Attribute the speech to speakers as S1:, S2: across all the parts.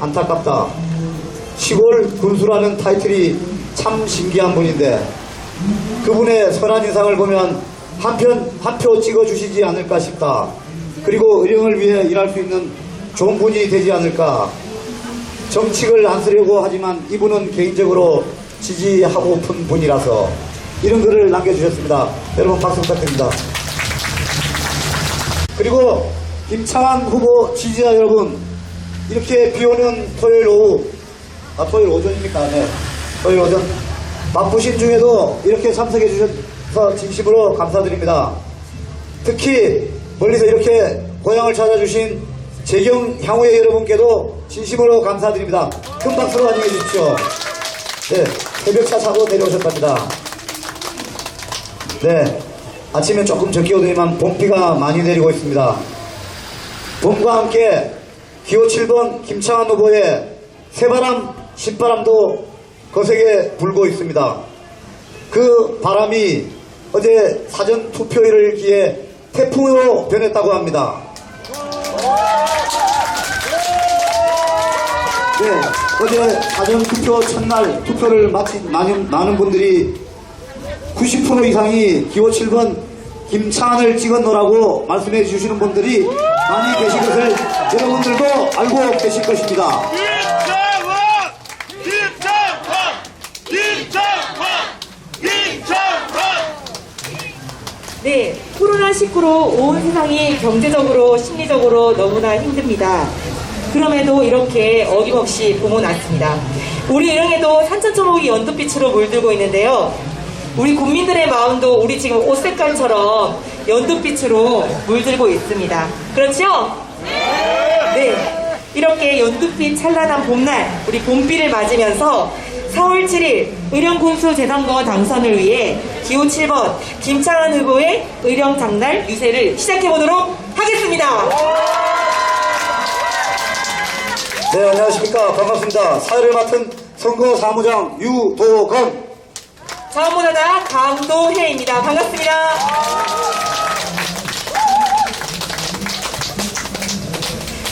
S1: 안타깝다. 시골 군수라는 타이틀이 참 신기한 분인데 그분의 선한 인상을 보면 한 표 찍어주시지 않을까 싶다. 그리고 의령을 위해 일할 수 있는 좋은 분이 되지 않을까. 정책을 안 쓰려고 하지만 이분은 개인적으로 지지하고픈 분이라서 이런 글을 남겨주셨습니다. 여러분 박수 부탁드립니다. 그리고 김창완 후보 지지자 여러분, 이렇게 비오는 토요일 오후, 토요일 오전입니까? 네, 토요일 오전 바쁘신 중에도 이렇게 참석해 주셔서 진심으로 감사드립니다. 특히 멀리서 이렇게 고향을 찾아주신 재경 향후의 여러분께도 진심으로 감사드립니다. 큰 박수로 환영해 주십시오. 네, 새벽차 타고 내려오셨답니다. 네, 아침에 조금 적게 오더니만 봄비가 많이 내리고 있습니다. 봄과 함께 기호 7번 김창완 후보의 새바람, 신바람도 거세게 불고 있습니다. 그 바람이 어제 사전 투표일을 기해 태풍으로 변했다고 합니다. 네, 어제 사전 투표 첫날 투표를 마친 많은 분들이 90% 이상이 기호 7번 김창완을 찍었노라고 말씀해 주시는 분들이 많이 계신 것을 여러분들도 알고 계실 것입니다.
S2: 네, 코로나19로 온 세상이 경제적으로 심리적으로 너무나 힘듭니다. 그럼에도 이렇게 어김없이 봄은 왔습니다. 우리 의령에도 산천초목이 연두빛으로 물들고 있는데요. 우리 국민들의 마음도 우리 지금 옷 색깔처럼 연두빛으로 물들고 있습니다. 그렇죠? 네. 이렇게 연두빛 찬란한 봄날, 우리 봄비를 맞으면서 4월 7일 의령군수 재선거 당선을 위해 기호 7번 김창완 후보의 의령장날 유세를 시작해보도록 하겠습니다.
S1: 네, 안녕하십니까. 반갑습니다. 사회를 맡은 선거사무장 유도건,
S2: 자원보다다 강도혜입니다. 반갑습니다.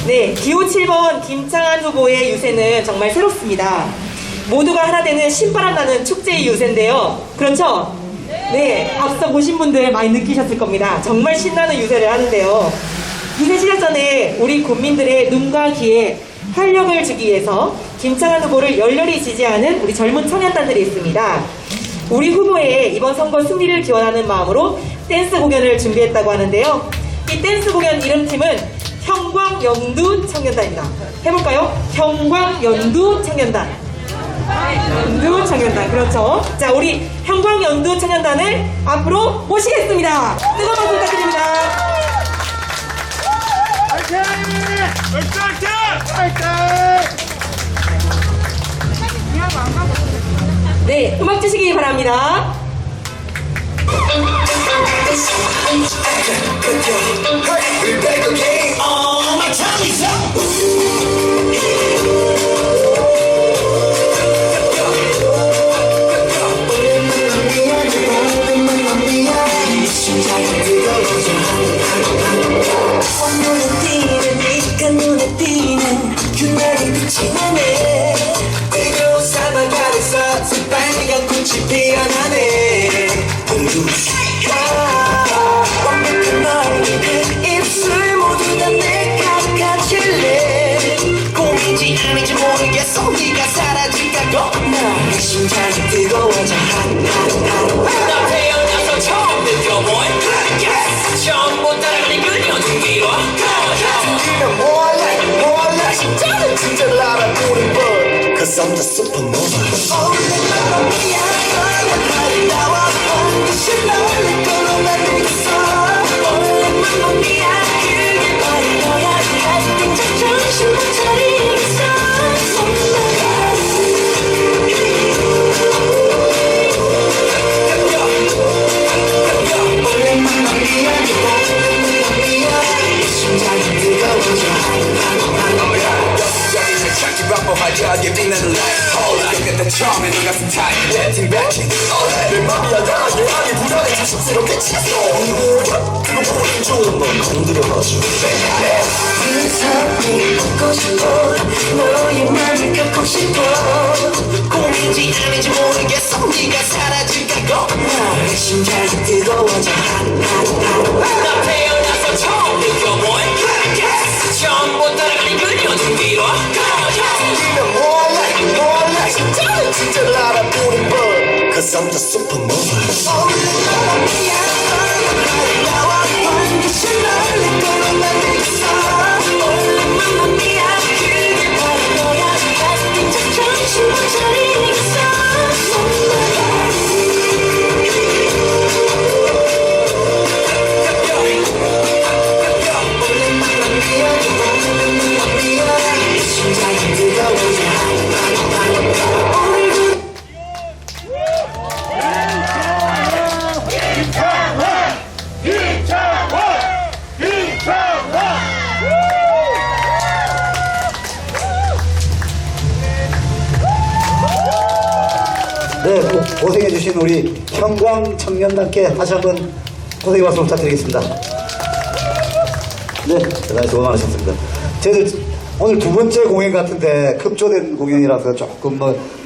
S2: 네, 기호 7번 김창완 후보의 유세는 정말 새롭습니다. 모두가 하나 되는 신바람 나는 축제의 유세인데요. 그렇죠? 네, 앞서 보신 분들 많이 느끼셨을 겁니다. 정말 신나는 유세를 하는데요. 유세 시작 전에 우리 국민들의 눈과 귀에 활력을 주기 위해서 김창완 후보를 열렬히 지지하는 우리 젊은 청년단들이 있습니다. 우리 후보의 이번 선거 승리를 기원하는 마음으로 댄스 공연을 준비했다고 하는데요. 이 댄스 공연 이름팀은 형광연두 청년단입니다. 해볼까요? 형광연두 청년단. 연두 청년단, 그렇죠. 자, 우리 형광연두 청년단을 앞으로 모시겠습니다. 뜨거운 박수 부탁드립니다.
S3: 화이팅!
S2: 네, 음악 주시기 바랍니다.
S4: 피어나네 완벽한 너의 그 입술 모두 다 내 같아질래 꿈인지 아닌지 모르겠어 네가 사라질까 겁나 내 심장이 뜨거워져 나 태어나서 처음 느껴본 처음부터 따라가는 그녀 등기로 그냥 몰라 진짜는 진짜를 알아보는 법 Cause I'm the supernova Only mamma mia 아름다워 반드시 널 걸어만 되겠어 Only mamma mia 그게 바로 너야 아직 땡짝 정신 못 차리겠어 Only mamma mia 심장이 뜨거워져 rapper 화려하게 빛나는 light 그때 처음에 너 같은 타입 댄팅 백킹 내 맘이 야당하게 하기 불안해 조심스럽게 쳤어 그거 보는 좋은 넌 건드려봐줘 그 사람이 듣고 싶어 너의 싶어 꿈인지 아닌지 모르겠어 네가 사라질까 겁나 내 심장이 뜨거워져 나 태어나서 처음 느껴본 처음 못 따라가니 그려진 위로 more like 진짜는 진짜를 알아보는 법 Cause I'm the supernova
S1: 네, 고생해주신 우리 형광 청년단께 다시 한번 고생의 말씀 부탁드리겠습니다. 네, 대단히 수고 많으셨습니다. 저희들 오늘 두 번째 공연 같은데 급조된 공연이라서 조금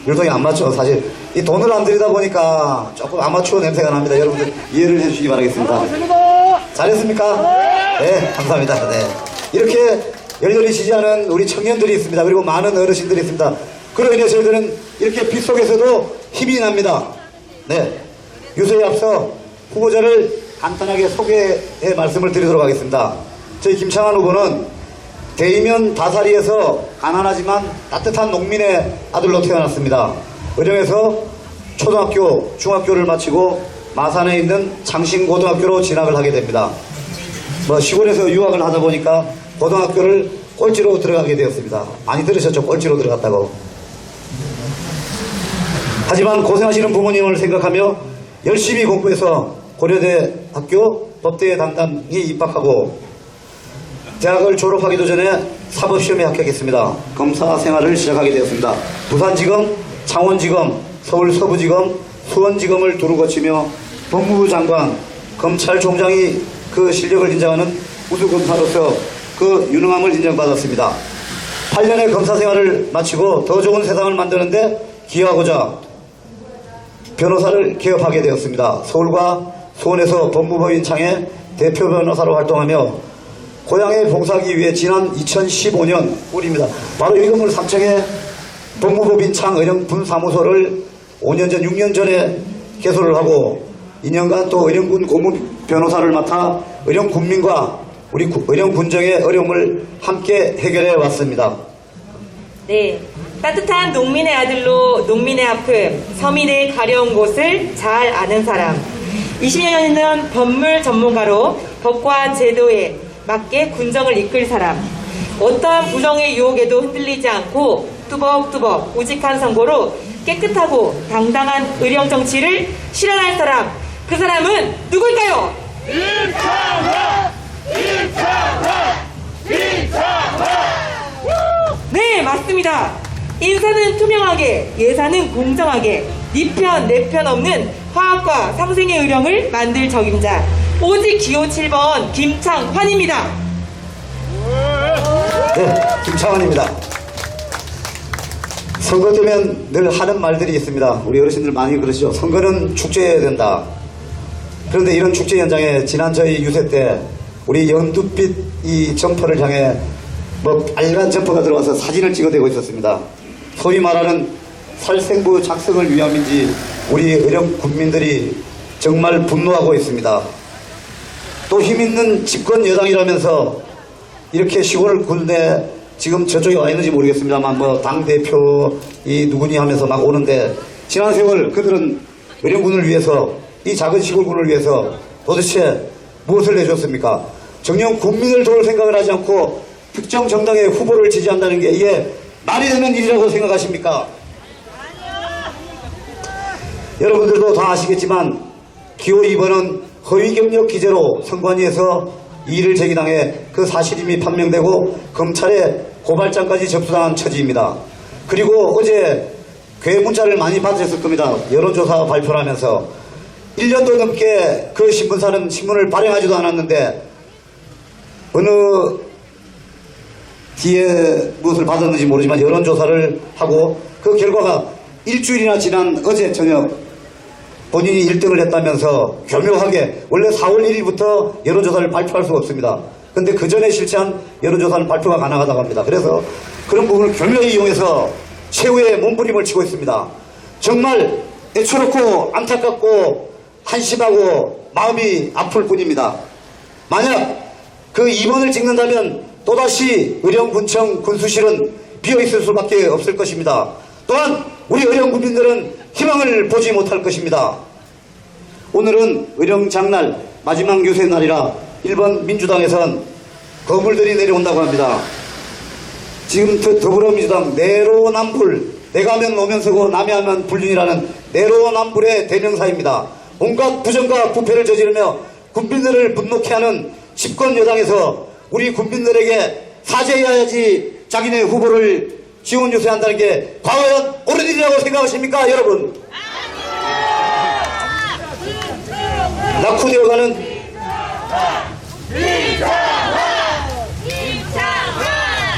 S1: 율동이 안 맞죠. 사실 이 돈을 안 들이다 보니까 조금 아마추어 냄새가 납니다. 여러분들 이해를 해주시기 바라겠습니다. 잘했습니까? 네, 감사합니다. 네, 이렇게 열렬히 지지하는 우리 청년들이 있습니다. 그리고 많은 어르신들이 있습니다. 그로 인해 저희들은 이렇게 빛 속에서도 힘이 납니다. 네, 유세에 앞서 후보자를 간단하게 소개해 말씀을 드리도록 하겠습니다. 저희 김창완 후보는 대이면 다사리에서 가난하지만 따뜻한 농민의 아들로 태어났습니다. 의령에서 초등학교, 중학교를 마치고 마산에 있는 장신고등학교로 진학을 하게 됩니다. 시골에서 유학을 하다 보니까 고등학교를 꼴찌로 들어가게 되었습니다. 많이 들으셨죠? 꼴찌로 들어갔다고. 하지만 고생하시는 부모님을 생각하며 열심히 공부해서 고려대 학교 법대에 단단히 입학하고 대학을 졸업하기도 전에 사법시험에 합격했습니다. 검사 생활을 시작하게 되었습니다. 부산지검, 창원지검, 서울서부지검, 수원지검을 두루 거치며 법무부 장관, 검찰총장이 그 실력을 인정하는 우수검사로서 그 유능함을 인정받았습니다. 8년의 검사 생활을 마치고 더 좋은 세상을 만드는데 기여하고자 변호사를 개업하게 되었습니다. 서울과 수원에서 법무법인 창에 대표 변호사로 활동하며 고향에 봉사하기 위해 지난 2015년 꿀입니다. 바로 이 건물 3층에 법무법인 창 의령 분사무소를 5년 전, 6년 전에 개소를 하고 2년간 또 의령군 고문 변호사를 맡아 의령 군민과 우리 의령 군정의 어려움을 함께 해결해 왔습니다.
S2: 네, 따뜻한 농민의 아들로 농민의 아픔, 서민의 가려운 곳을 잘 아는 사람. 20년이는 법물 전문가로 법과 제도에 맞게 군정을 이끌 사람. 어떠한 부정의 유혹에도 흔들리지 않고 뚜벅뚜벅 우직한 선거로 깨끗하고 당당한 의령 정치를 실현할 사람. 그 사람은 누굴까요? 네, 맞습니다. 인사는 투명하게, 예산은 공정하게, 니 편, 내 편 없는 화합과 상생의 의령을 만들 적임자. 오직 기호 7번 김창환입니다.
S1: 네, 김창환입니다. 선거 때면 늘 하는 말들이 있습니다. 우리 어르신들 많이 그러시죠. 선거는 축제해야 된다. 그런데 이런 축제 현장에 지난 저희 유세 때 우리 연두빛 이 점퍼를 향해 빨간 점퍼가 들어와서 사진을 찍어대고 있었습니다. 소위 말하는 살생부 작성을 위함인지 우리 의령 국민들이 정말 분노하고 있습니다. 또 힘있는 집권 여당이라면서 이렇게 시골 군대 지금 저쪽에 와 있는지 모르겠습니다만 당대표 이 누구니 하면서 막 오는데 지난 세월 그들은 의령군을 위해서 이 작은 시골군을 위해서 도대체 무엇을 내줬습니까? 정녕 국민을 도울 생각을 하지 않고 특정 정당의 후보를 지지한다는 게 이게 말이 되는 일이라고 생각하십니까? 여러분들도 다 아시겠지만 기호 2번은 허위경력 기재로 선관위에서 이의를 제기당해 그 사실이 이미 판명되고 검찰에 고발장까지 접수당한 처지입니다. 그리고 어제 괴문자를 많이 받으셨을 겁니다. 여론조사 발표를 하면서 1년도 넘게 그 신문사는 신문을 발행하지도 않았는데 어느 뒤에 무엇을 받았는지 모르지만 여론조사를 하고 그 결과가 일주일이나 지난 어제 저녁 본인이 1등을 했다면서 교묘하게 원래 4월 1일부터 여론조사를 발표할 수가 없습니다. 근데 그 전에 실시한 여론조사는 발표가 가능하다고 합니다. 그래서 그런 부분을 교묘히 이용해서 최후의 몸부림을 치고 있습니다. 정말 애처롭고 안타깝고 한심하고 마음이 아플 뿐입니다. 만약 그 2번을 찍는다면 또다시 의령군청 군수실은 비어있을 수밖에 없을 것입니다. 또한 우리 의령 국민들은 희망을 보지 못할 것입니다. 오늘은 의령 장날 마지막 유세 날이라 1번 민주당에선 거물들이 내려온다고 합니다. 지금 더불어민주당 내로남불, 내가 하면 노면서고 남이 하면 불륜이라는 내로남불의 대명사입니다. 온갖 부정과 부패를 저지르며 국민들을 분노케 하는 집권 여당에서 우리 국민들에게 사죄해야지 자기네 후보를 지원 유세한다는 게 과연 옳은 일이라고 생각하십니까, 여러분?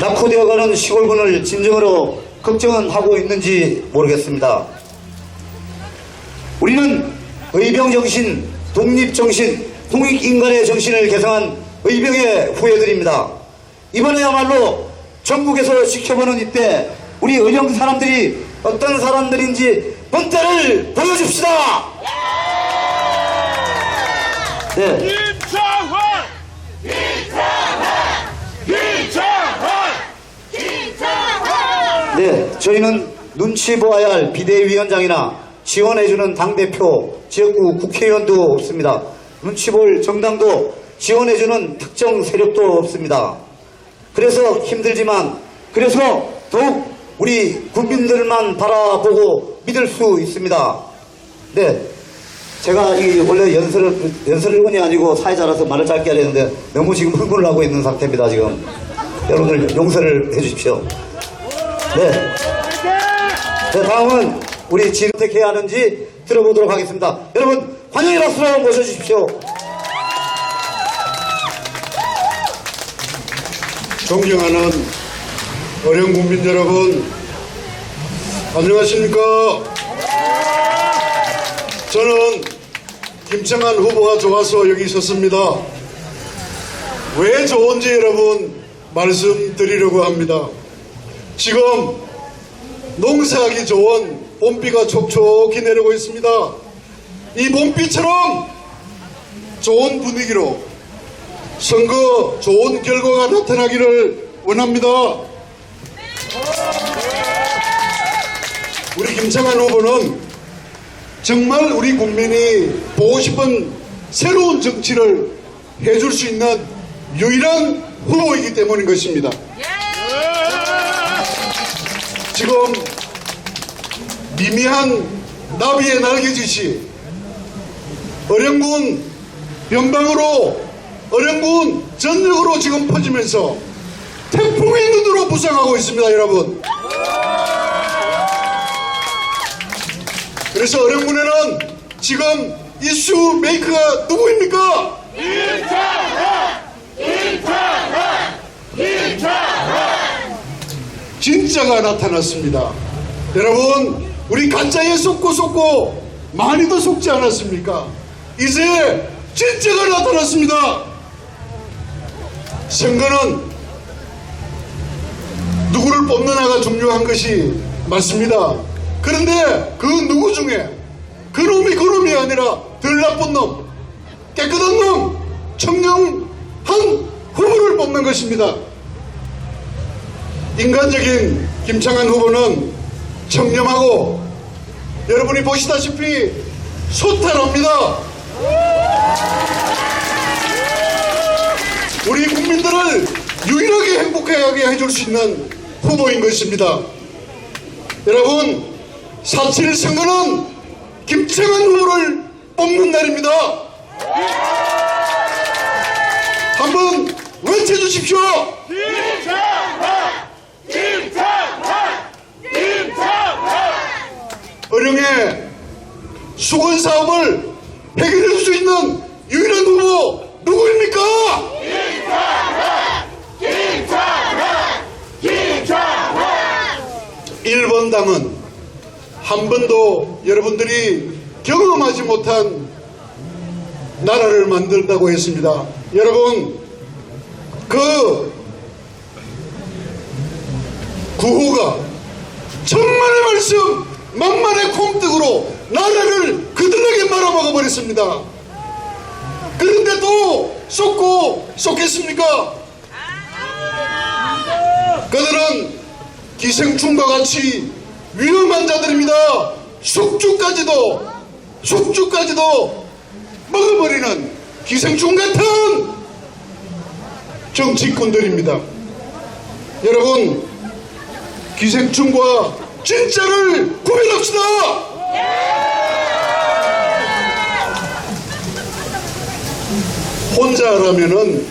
S1: 낙후되어가는 시골군을 진정으로 걱정은 하고 있는지 모르겠습니다. 우리는 의병정신, 독립정신, 홍익인간의 정신을 개성한 의병의 후예들입니다. 이번에야말로 전국에서 지켜보는 이때 우리 의령 사람들이 어떤 사람들인지 본때를 보여줍시다. 네.
S3: 김창환!
S1: 네, 저희는 눈치 보아야 할 비대위원장이나 지원해주는 당대표, 지역구 국회의원도 없습니다. 눈치 볼 정당도 지원해주는 특정 세력도 없습니다. 그래서 힘들지만, 그래서 더욱 우리 국민들만 바라보고 믿을 수 있습니다. 네, 제가 원래 연설원이 아니고 사회자라서 말을 짧게 하려는데 너무 지금 흥분을 하고 있는 상태입니다. 지금 여러분들 용서를 해주십시오. 네, 다음은 우리 어떻게 해야 하는지 들어보도록 하겠습니다. 여러분 환영의 박수로 모셔주십시오.
S3: 존경하는 어려운 국민 여러분, 안녕하십니까? 저는 김창환 후보가 좋아서 여기 섰습니다. 왜 좋은지 여러분 말씀드리려고 합니다. 지금 농사하기 좋은 봄비가 촉촉히 내리고 있습니다. 이 봄비처럼 좋은 분위기로 선거 좋은 결과가 나타나기를 원합니다. 우리 김창환 후보는 정말 우리 국민이 보고 싶은 새로운 정치를 해줄 수 있는 유일한 후보이기 때문인 것입니다. 지금 미미한 나비의 날개짓이 어령군 변방으로 어령군 전역으로 지금 퍼지면서 태풍의 눈으로 부상하고 있습니다, 여러분. 그래서 어령군에는 지금 이슈 메이커가 누구입니까? 진짜가 나타났습니다. 여러분, 우리 가짜에 속고 많이도 속지 않았습니까? 이제 진짜가 나타났습니다. 선거는 누구를 뽑느냐가 중요한 것이 맞습니다. 그런데 그 누구 중에 그놈이 아니라 덜 나쁜 놈, 깨끗한 놈, 청렴한 후보를 뽑는 것입니다. 인간적인 김창환 후보는 청렴하고 여러분이 보시다시피 소탈합니다. 우리 국민들을 유일하게 행복하게 해줄 수 있는 후보인 것입니다. 여러분, 4.7 선거는 김창환 후보를 뽑는 날입니다. 한번 외쳐주십시오. 어령의 수건사업을 해결할 수 있는 유일한 후보 누구입니까? 1번 당은 한 번도 여러분들이 경험하지 못한 나라를 만든다고 했습니다. 여러분, 그 구호가 천만의 말씀 만만의 콩떡으로 나라를 그들에게 말아먹어버렸습니다. 그런데 또 쏟겠습니까? 그들은 기생충과 같이 위험한 자들입니다. 숙주까지도 먹어버리는 기생충 같은 정치꾼들입니다. 여러분, 기생충과 진짜를 구별합시다. 혼자라면은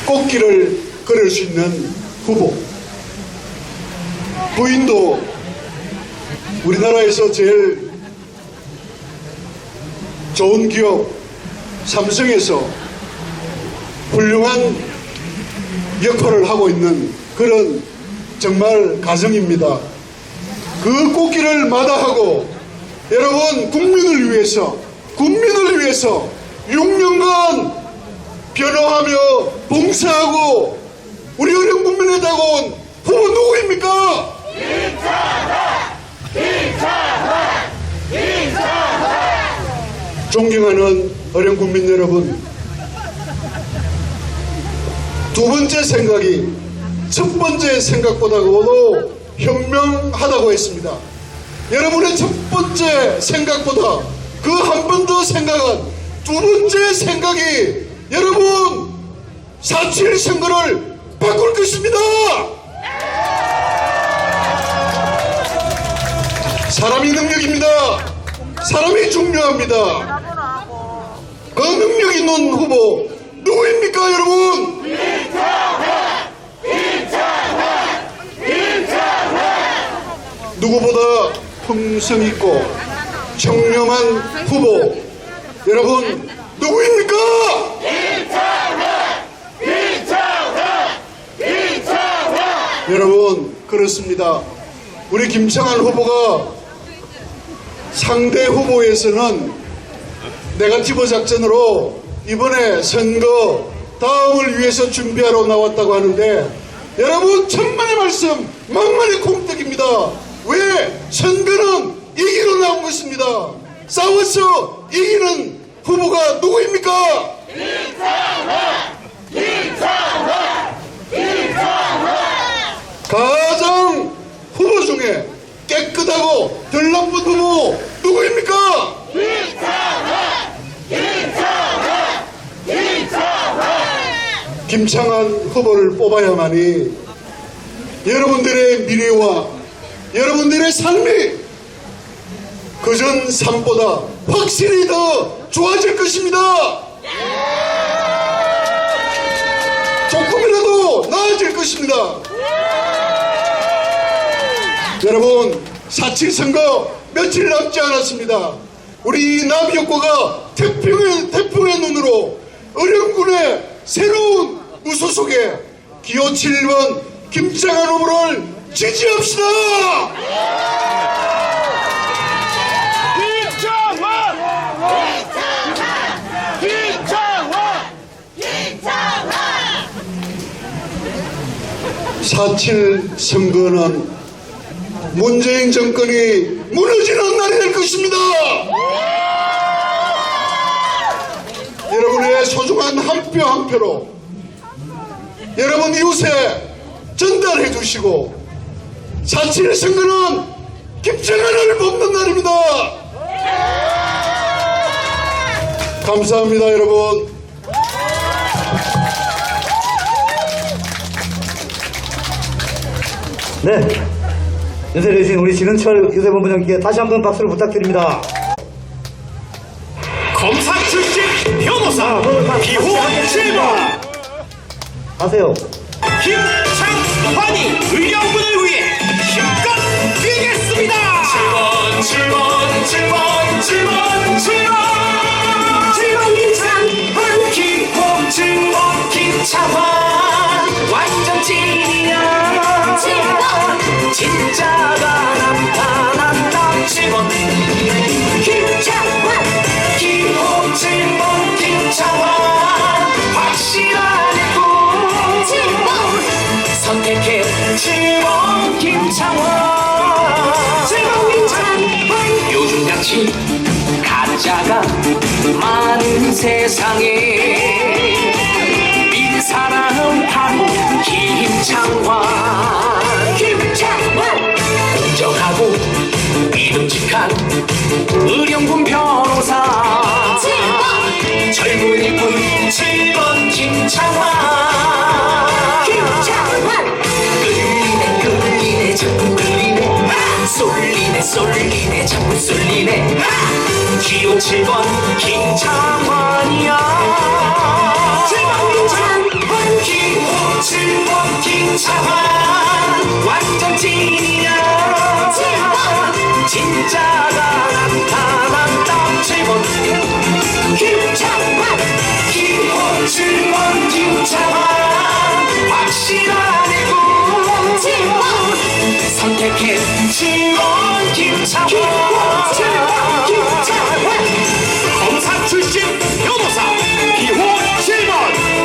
S3: 꽃길을 걸을 수 있는 후보. 부인도 우리나라에서 제일 좋은 기업 삼성에서 훌륭한 역할을 하고 있는 그런 정말 가정입니다. 그 꽃길을 마다하고 여러분 국민을 위해서 6년간 변호하며 봉사하고 우리 어려운 국민에 다가온 후보 누구입니까? 존경하는 어려운 국민 여러분, 두 번째 생각이 첫 번째 생각보다도 현명하다고 했습니다. 여러분의 첫 번째 생각보다 그 한 번 더 생각한 두 번째 생각이 여러분 4.7 선거를 바꿀 것입니다. 사람이 능력입니다. 사람이 중요합니다. 그 능력 있는 후보 누구입니까, 여러분? 누구보다 품성 있고 청렴한 후보 여러분 누구입니까? 여러분 그렇습니다. 우리 김창완 후보가 상대 후보에서는 네거티브 작전으로 이번에 선거 다음을 위해서 준비하러 나왔다고 하는데 여러분 천만의 말씀 만만의 콩떡입니다. 왜? 선거는 이기러 나온 것입니다. 싸워서 이기는 후보가 누구입니까? 가장 후보 중에 깨끗하고 덜 나쁜 후보 누구입니까? 김창완 후보를 뽑아야만이 여러분들의 미래와 여러분들의 삶이 그전 삶보다 확실히 더 좋아질 것입니다. 조금이라도 나아질 것입니다. 여러분 4.7 선거 며칠 남지 않았습니다. 우리 남혁고가 태풍의 눈으로 어령군의 새로운 무소속에 기호 7번 김창완 후보를 지지합시다.
S5: 김창완!
S3: 4.7 선거는 문재인 정권이 무너지는 날이 될 것입니다. 여러분의 소중한 한 표 한 표로 여러분 이웃에 전달해 주시고 4.7 선거는 김창완을 뽑는 날입니다. 감사합니다, 여러분.
S1: 네, 연세를 해주신 우리 진은철 교세본부장님께 다시 한번 박수를 부탁드립니다.
S6: 검사 출신 변호사 기호 7번
S1: 하세요.
S6: 김창완이 의료군을 위해 힘껏 뛰겠습니다. 7번 김창완 기호 7번 김창완 완전 찐이야. 7번
S4: 가짜가 많은 세상에 믿을 사람 바로 김창환. 공정하고 믿음직한 의령군 변호사 젊은이 군 7번 김창환. 끌리네 자꾸 끌리네 쏠리네 자꾸 쏠리네 기호 7번 김창환이야. 기호 7번 김창환 완전 찐이야. 진짜가 나타난다. 7번 김창환. 기호 7번 김창환 확실하네 군. 선택해 7번 김창환.
S6: 검사 출신 변호사 기호 7번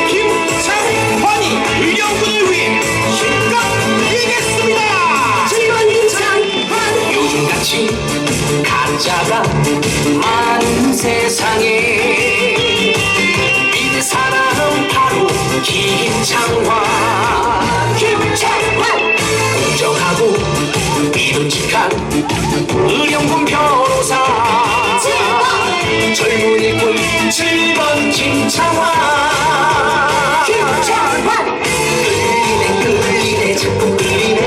S6: 김창환이 의령군을 위해 힘껏 뛰겠습니다.
S4: 요즘같이 가짜가 많은 세상에 믿을 사람 바로 김창환. 공정하고 믿음직한 의령군 변호사 젊은이 군 7번 김창환. 끌리네 자꾸 끌리네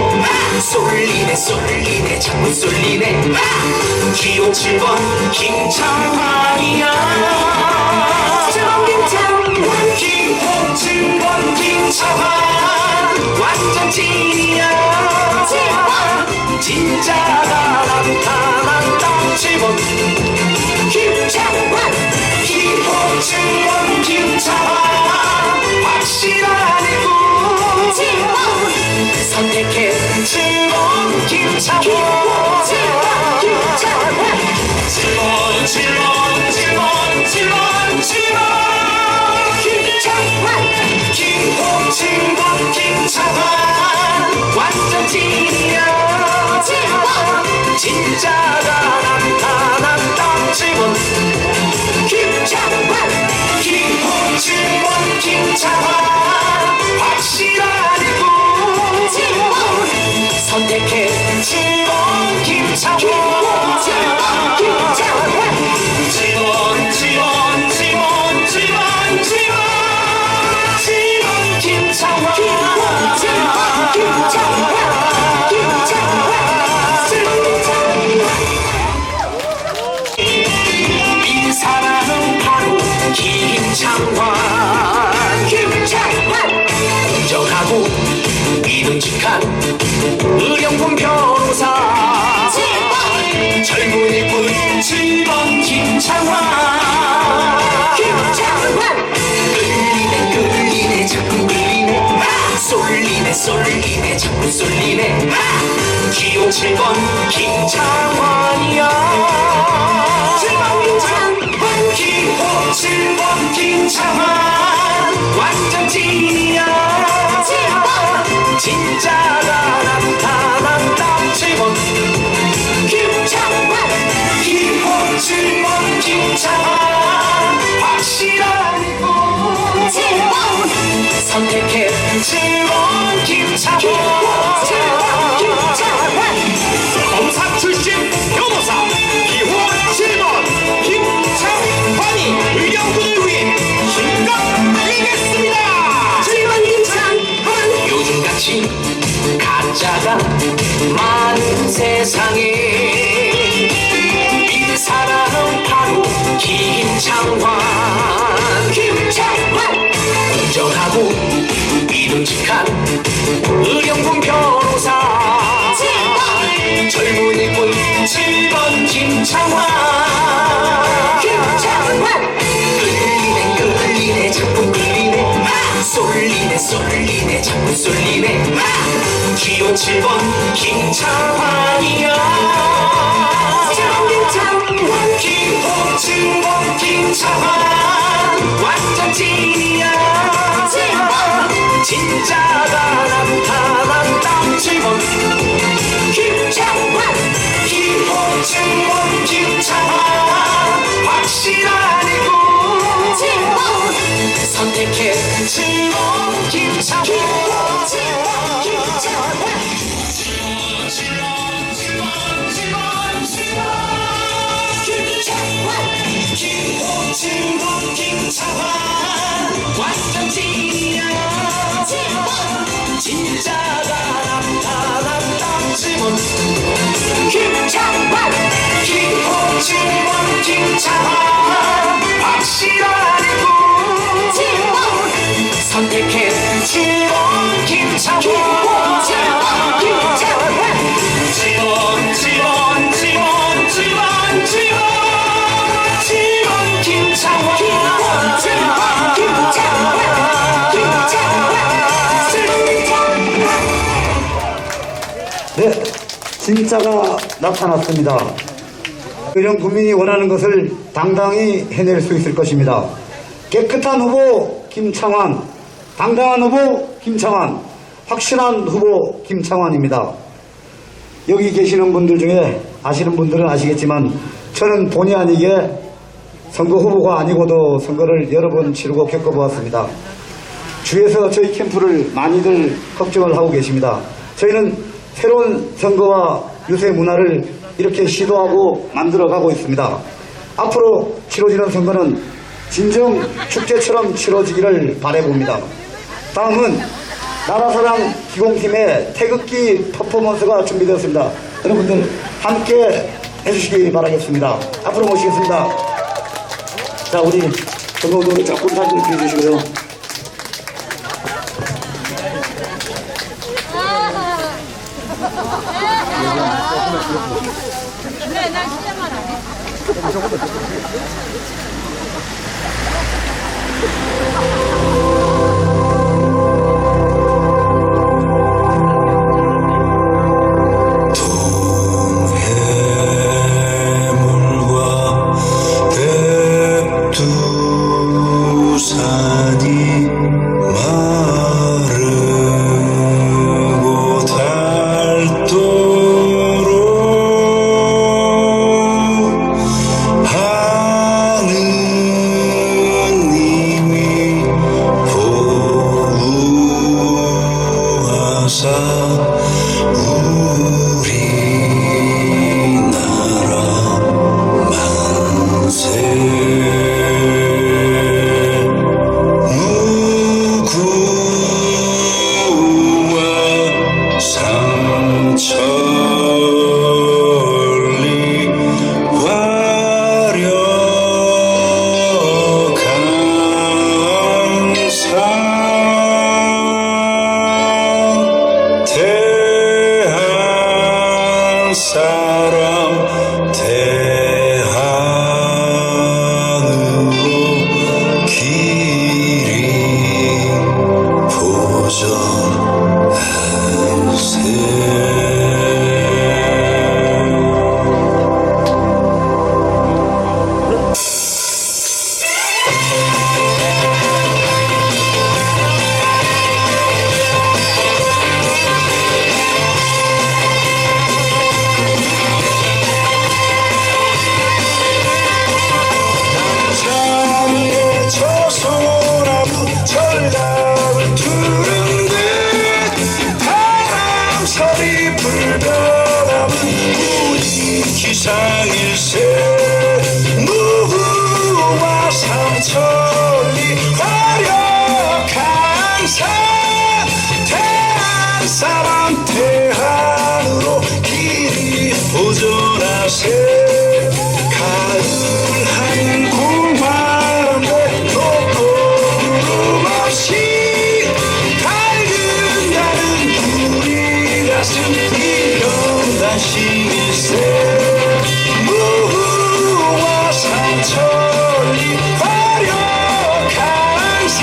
S4: 쏠리네 자꾸 쏠리네 기호 7번 김창환이야. 기호 7번 김창환 완전 찐이야. 진짜가 나타난다. 7번 김창환. 기호 7번 김창환 확실하네 군. 선택해 7번 김창환. 7번 기호 7번 김창환 완전 찐이야. 진짜가 나타난다. 7번 김창환. 기호 7번 김창환 확실하네 군. 선택해 7번 김창환. 7번 김창환. 믿는 사람은 바로 김창환. 공정하고 믿음직한 의령군 변호사 젊은이 군 7번 김창환. 끌리네 자꾸 끌리네 쏠리네 자꾸 쏠리네 기호 7번 김창환이야. 기호 7번 김창환 완전 찐이야. 진짜가 나타난다. 7번 김창환. 기호 7번 김창환 확실하네 군. 선택해 7번 김창환.
S6: 검사 출신 변호사 기호 7번 김창환이 의령군을 위해 힘껏 뛰겠습니다.
S4: 요즘같이 가짜가 많은 세상에 믿을 사람 바로 김창환. 공정하고 믿음직한 의령군 변호사 젊은이 군 7번 김창환. 끌리네 자꾸 끌리네 쏠리네 자꾸 쏠리네 기호 7번 김창환이야. 기호 7번 김창환 완전 찐이야. 진짜가 나타난다. 7번 김창환. 기호 7번 김창환 김호진과 김창환 완전 찐이야 진짜가 나타났다 지문 김창환 김호진과 김창환 확실한 분 선택해 지원 김창환 지원 지원 지원 지원 지원 김창환
S1: 네, 진짜가 나타났습니다. 이런 국민이 원하는 것을 당당히 해낼 수 있을 것입니다. 깨끗한 후보 김창환, 당당한 후보 김창환, 확실한 후보 김창환입니다. 여기 계시는 분들 중에 아시는 분들은 아시겠지만 저는 본의 아니게 선거 후보가 아니고도 선거를 여러 번 치르고 겪어보았습니다. 주위에서 저희 캠프를 많이들 걱정을 하고 계십니다. 저희는 새로운 선거와 유세 문화를 이렇게 시도하고 만들어가고 있습니다. 앞으로 치러지는 선거는 진정 축제처럼 치러지기를 바라봅니다. 다음은 나라사랑 기공팀의 태극기 퍼포먼스가 준비되었습니다. 여러분들 함께 해주시기 바라겠습니다. 앞으로 모시겠습니다. 자, 우리 선거도를 조금 사진 찍어주시고요.
S5: 네, 나 시작만 안 해.
S4: 산이 마르고 닳도록 하느님이 보호하사 우리나라 만세 상천리 화려강산 대한 사람 대한으로 길이 남산에 저 소나무 전락을 두른데 바람소리 불변하면 우리 기상일세 무후와 삼천리 화려강산 대한사람 대한으로 길이 보존하세 가을하는 봄바람에 높고 구름 없이 밝은 날은 우리 가슴 일렁다시세 무후와 삼천리 화려강산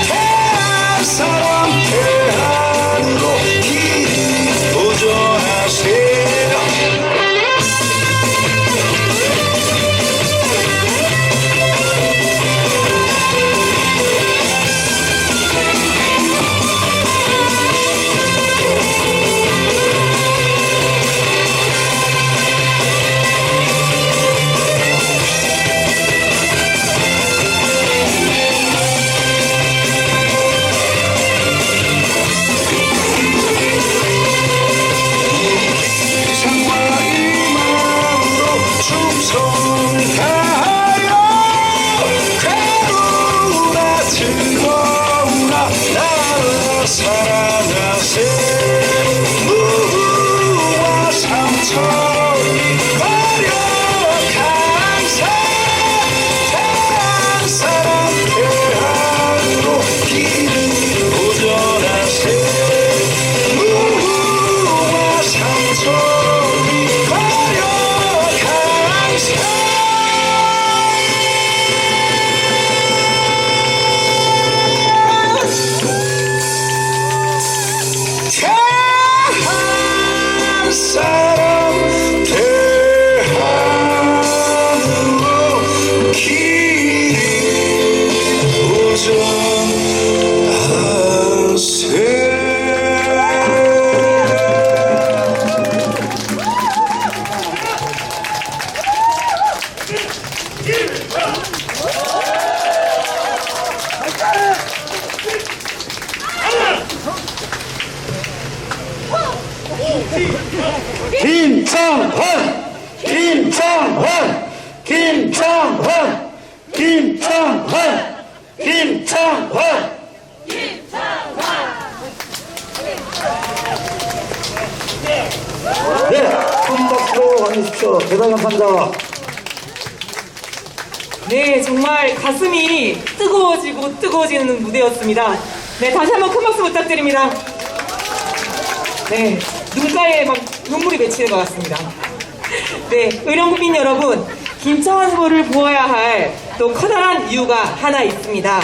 S4: 대한사람 대한으로 길이 보존하세요. 사람 대한으로 길이 오전하세.
S1: 김창환! 김창환! 김창환! 김창환! 김창환! 네, 큰 박수로 감해주십시오. 대단히 감사합니다.
S2: 네, 정말 가슴이 뜨거워지고 뜨거워지는 무대였습니다. 네, 다시 한번 큰 박수 부탁드립니다. 네, 눈가에 막 눈물이 맺히는 것 같습니다. 네, 의령국민 여러분, 김창환 후보를 보아야 할 또 커다란 이유가 하나 있습니다.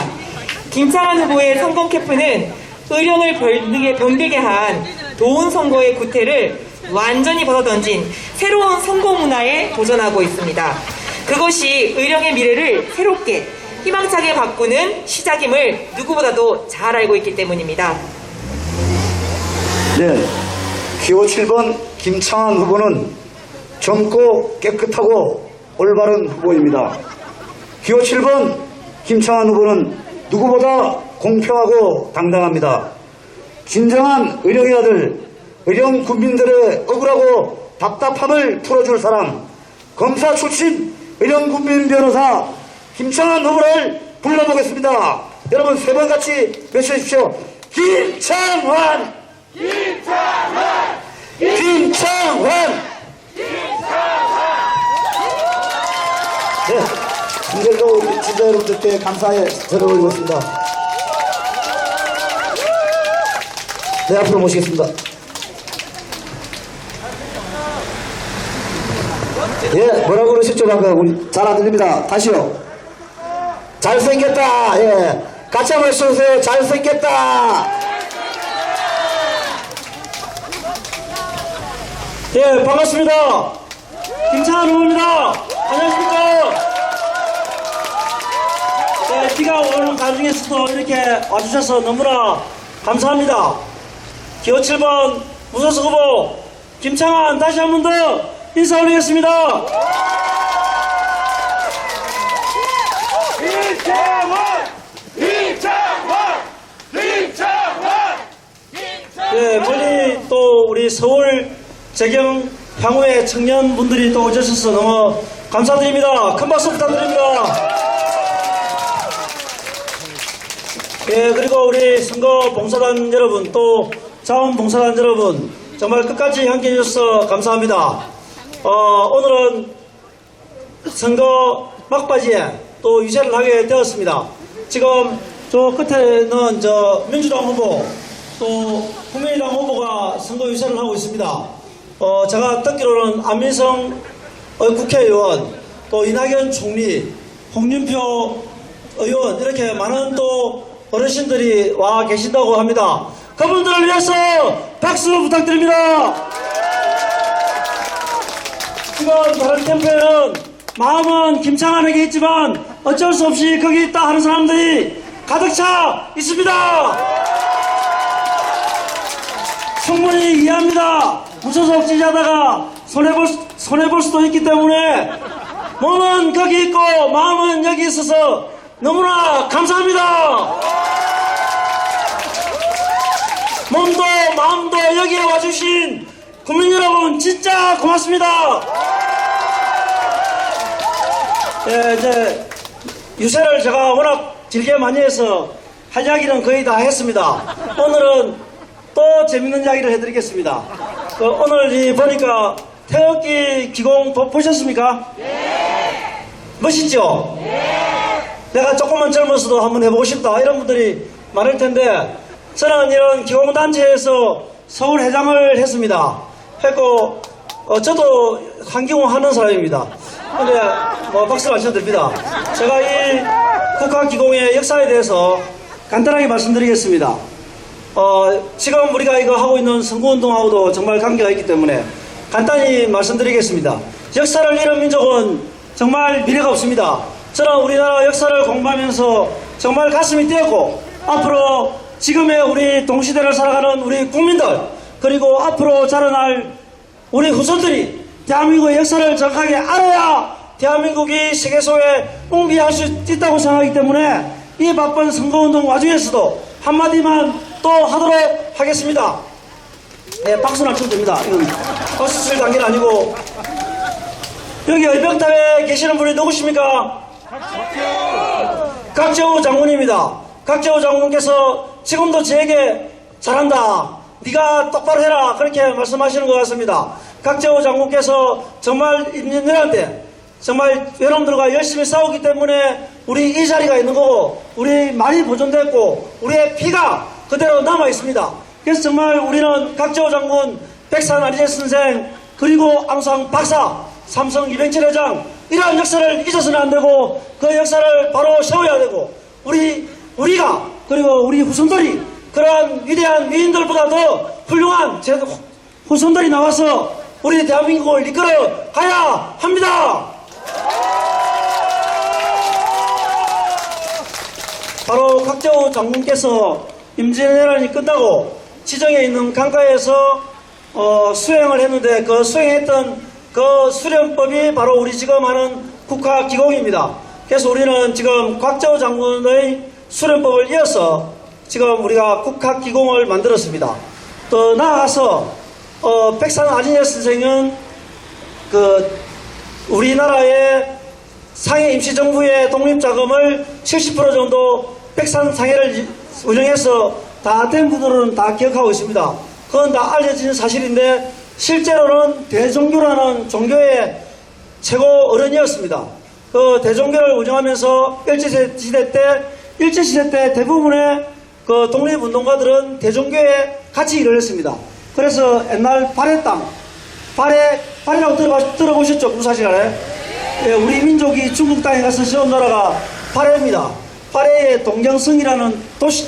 S2: 김창환 후보의 성공 캠프는 의령을 병들게 한 도운 선거의 구태를 완전히 벗어던진 새로운 성공 문화에 도전하고 있습니다. 그것이 의령의 미래를 새롭게 희망차게 바꾸는 시작임을 누구보다도 잘 알고 있기 때문입니다.
S1: 네, 기호 7번 김창환 후보는 젊고 깨끗하고 올바른 후보입니다. 기호 7번 김창환 후보는 누구보다 공평하고 당당합니다. 진정한 의령의 아들, 의령 국민들의 억울하고 답답함을 풀어줄 사람, 검사 출신 의령 국민 변호사 김창환 후보를 불러보겠습니다. 여러분 세 번 같이 외쳐주십시오. 김창환! 김창환! 김창환! 네, 이걸로 지지자 여러분들께 감사의 절을 올리고 있습니다. 네, 앞으로 모시겠습니다. 예, 뭐라고 그러셨죠? 방금 잘 안 들립니다. 다시요. 잘생겼다. 예, 같이 한번 해주세요. 잘생겼다.
S7: 예, 반갑습니다. 김창환 후보입니다. 안녕하십니까. 네, 비가 오는 가중에서도 이렇게 와주셔서 너무나 감사합니다. 기호 7번 무소속 후보 김창환 다시 한 번 더 인사 올리겠습니다.
S6: 김창환! 김창환! 김창환!
S7: 네, 멀리 또 우리 서울 재경 향후의 청년분들이 또 오셔서 너무 감사드립니다. 큰 박수 부탁드립니다. 예, 그리고 우리 선거 봉사단 여러분, 또 자원봉사단 여러분, 정말 끝까지 함께 해주셔서 감사합니다. 오늘은 선거 막바지에 또 유세를 하게 되었습니다. 지금 저 끝에는 저 민주당 후보, 또 국민의당 후보가 선거 유세를 하고 있습니다. 제가 듣기로는 안민석 국회의원, 또 이낙연 총리, 홍준표 의원, 이렇게 많은 또 어르신들이 와 계신다고 합니다. 그분들을 위해서 박수 부탁드립니다. 지금 다른 캠프에는 마음은 김창환에게 있지만 어쩔 수 없이 거기 있다 하는 사람들이 가득 차 있습니다. 충분히 이해합니다. 무소속 지지하다가 손해볼 수도 있기 때문에 몸은 거기 있고 마음은 여기 있어서 너무나 감사합니다. 몸도 마음도 여기에 와주신 국민 여러분 진짜 고맙습니다. 예, 이제 유세를 제가 워낙 길게 많이 해서 할 이야기는 거의 다 했습니다. 오늘은 또 재밌는 이야기를 해드리겠습니다. 오늘 보니까 태극기 기공 보셨습니까? 네. 멋있죠? 네. 내가 조금만 젊어서도 한번 해보고 싶다 이런 분들이 많을 텐데 저는 이런 기공단체에서 서울 회장을 했습니다. 했고, 저도 환경을 하는 사람입니다. 근데, 박수 마쳐드립니다. 제가 이 국가기공의 역사에 대해서 간단하게 말씀드리겠습니다. 지금 우리가 이거 하고 있는 선거운동하고도 정말 관계가 있기 때문에 간단히 말씀드리겠습니다. 역사를 잃은 민족은 정말 미래가 없습니다. 저는 우리나라 역사를 공부하면서 정말 가슴이 뛰었고, 앞으로 지금의 우리 동시대를 살아가는 우리 국민들, 그리고 앞으로 자라날 우리 후손들이 대한민국의 역사를 정확하게 알아야 대한민국이 세계소에 웅비할 수 있다고 생각하기 때문에 이 바쁜 선거운동 와중에서도 한마디만 또 하도록 하겠습니다. 네, 박수는 쳐도 됩니다. 이건 박수 칠 단계는 아니고. 여기 의병탑에 계시는 분이 누구십니까? 각재우 장군입니다. 각재우 장군께서 지금도 저에게 잘한다, 네가 똑바로 해라, 그렇게 말씀하시는 것 같습니다. 각재우 장군께서 정말 인연한테 정말 여러분들과 열심히 싸우기 때문에 우리 이 자리가 있는 거고, 우리 많이 보존됐고, 우리의 피가 그대로 남아 있습니다. 그래서 정말 우리는 각재우 장군, 백산 아리제 선생, 그리고 앙상 박사, 삼성 이병철 회장, 이러한 역사를 잊어서는 안 되고, 그 역사를 바로 세워야 되고, 우리가, 그리고 우리 후손들이 그러한 위대한 위인들보다 더 훌륭한 후손들이 나와서 우리 대한민국을 이끌어 가야 합니다. 바로 각재우 장군께서 임진왜란이 끝나고 지정에 있는 강가에서 수행을 했는데, 그 수행했던 그 수련법이 바로 우리 지금 하는 국가기공입니다. 그래서 우리는 지금 각재우 장군의 수련법을 이어서 지금 우리가 국가기공을 만들었습니다. 또 나아가서 백산 아진예 선생은 그 우리나라의 상해 임시정부의 독립자금을 70% 정도 백산 상해를 운영해서 다 된 분들은 다 기억하고 있습니다. 그건 다 알려진 사실인데, 실제로는 대종교라는 종교의 최고 어른이었습니다. 그 대종교를 운영하면서 일제시대 때 대부분의 그 독립운동가들은 대종교에 같이 일을 했습니다. 그래서 옛날 발해 땅, 발해라고 들어보셨죠? 구사시간에? 예, 우리 민족이 중국 땅에 가서 세운 나라가 발해입니다. 발해에 동경성이라는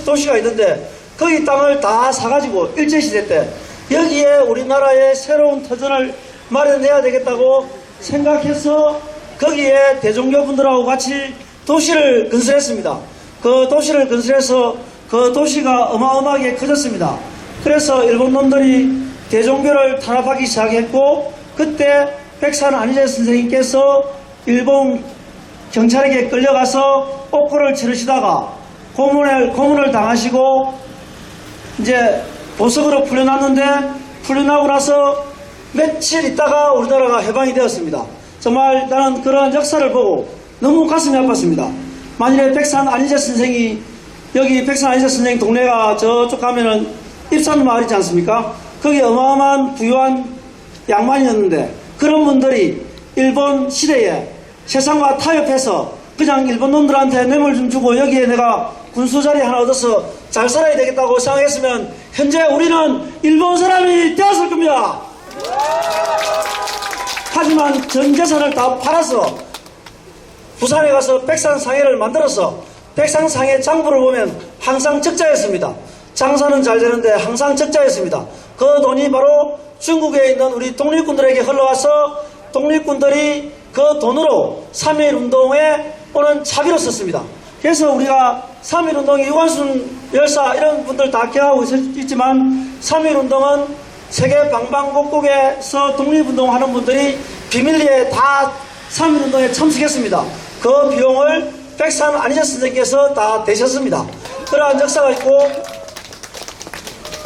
S7: 도시가 있는데, 거기 땅을 다 사가지고 일제시대 때 여기에 우리나라의 새로운 터전을 마련해야 되겠다고 생각해서 거기에 대종교분들하고 같이 도시를 건설했습니다. 그 도시를 건설해서 그 도시가 어마어마하게 커졌습니다. 그래서 일본 놈들이 대종교를 탄압하기 시작했고, 그때 백산 안희재 선생님께서 일본 경찰에게 끌려가서 옥고를 치르시다가 고문을 당하시고 이제 보석으로 풀려났는데, 풀려나고 나서 며칠 있다가 우리나라가 해방이 되었습니다. 정말 나는 그러한 역사를 보고 너무 가슴이 아팠습니다. 만일에 백산 안희재 선생이, 여기 백산 안희재 선생 동네가 저쪽 가면은 입산 마을이지 않습니까? 거기 어마어마한 부유한 양반이었는데, 그런 분들이 일본 시대에 세상과 타협해서 그냥 일본 놈들한테 뇌물 좀 주고 여기에 내가 군수 자리 하나 얻어서 잘 살아야 되겠다고 생각했으면 현재 우리는 일본 사람이 되었을 겁니다. 하지만 전 재산을 다 팔아서 부산에 가서 백산상해를 만들어서 백산상해 장부를 보면 항상 적자였습니다. 장사는 잘 되는데 항상 적자였습니다. 그 돈이 바로 중국에 있는 우리 독립군들에게 흘러와서 독립군들이 그 돈으로 3.1운동에 오는 차비로 썼습니다. 그래서 우리가 3.1운동이 유관순 열사 이런 분들 다 기억하고 있지만, 3.1운동은 세계 방방곡곡에서 독립운동하는 분들이 비밀리에 다 3.1운동에 참석했습니다. 그 비용을 백산 안희재 선생님께서 다 대셨습니다. 그러한 역사가 있고,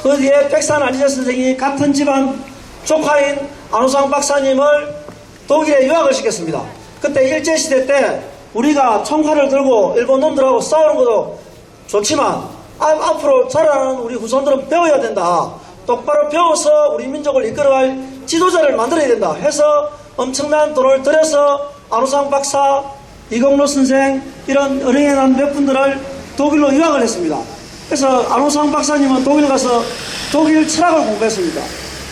S7: 그 뒤에 백산 안희재 선생이 같은 집안 조카인 안우상 박사님을 독일에 유학을 시켰습니다. 그때 일제시대 때 우리가 총칼을 들고 일본 놈들하고 싸우는 것도 좋지만, 앞으로 자라나는 우리 후손들은 배워야 된다. 똑바로 배워서 우리 민족을 이끌어갈 지도자를 만들어야 된다 해서 엄청난 돈을 들여서 안우상 박사, 이공로 선생 이런 어린애난 몇 분들을 독일로 유학을 했습니다. 그래서 안우상 박사님은 독일 가서 독일 철학을 공부했습니다.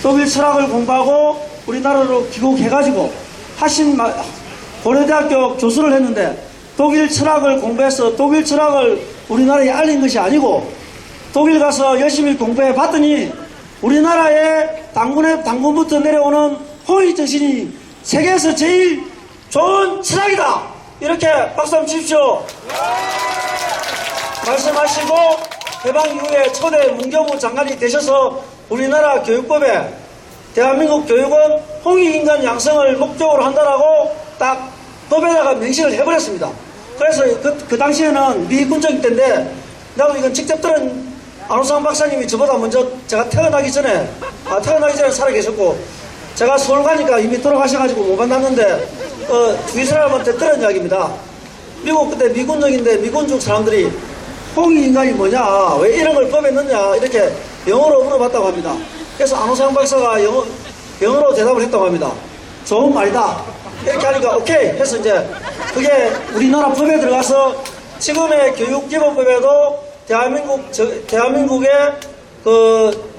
S7: 독일 철학을 공부하고 우리나라로 귀국해가지고 고려대학교 교수를 했는데 독일 철학을 공부해서 독일 철학을 우리나라에 알린 것이 아니고 독일 가서 열심히 공부해 봤더니 우리나라의 당군부터 내려오는 홍익 정신이 세계에서 제일 좋은 철학이다. 이렇게 박수 한번 치십시오. 말씀하시고 해방 이후에 초대 문교부 장관이 되셔서 우리나라 교육법에 대한민국 교육은 홍익인간 양성을 목적으로 한다라고 딱 법에다가 명시를 해버렸습니다. 그래서 그 당시에는 미 군정일 때인데 나도 이건 직접 들은 안호상 박사님이 저보다 먼저 제가 태어나기 전에 살아계셨고 제가 서울 가니까 이미 돌아가셔가지고 못 만났는데 주위 사람한테 들은 이야기입니다. 미국 그때 미군정인데 미군족 사람들이 홍익인간이 뭐냐 왜 이런 걸 법에 넣냐 이렇게 영어로 물어봤다고 합니다. 그래서 안호상 박사가 영어로 대답을 했다고 합니다. 좋은 말이다 이렇게 하니까 오케이 해서 이제 그게 우리나라 법에 들어가서 지금의 교육기본법에도 대한민국의 그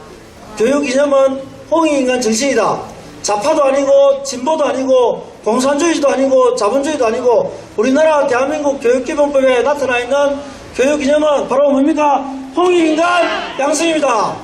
S7: 교육 이념은 홍익인간 정신이다. 좌파도 아니고 진보도 아니고 공산주의도 아니고 자본주의도 아니고 우리나라 대한민국 교육기본법에 나타나 있는 교육 이념은 바로 뭡니까? 홍익인간 양성입니다.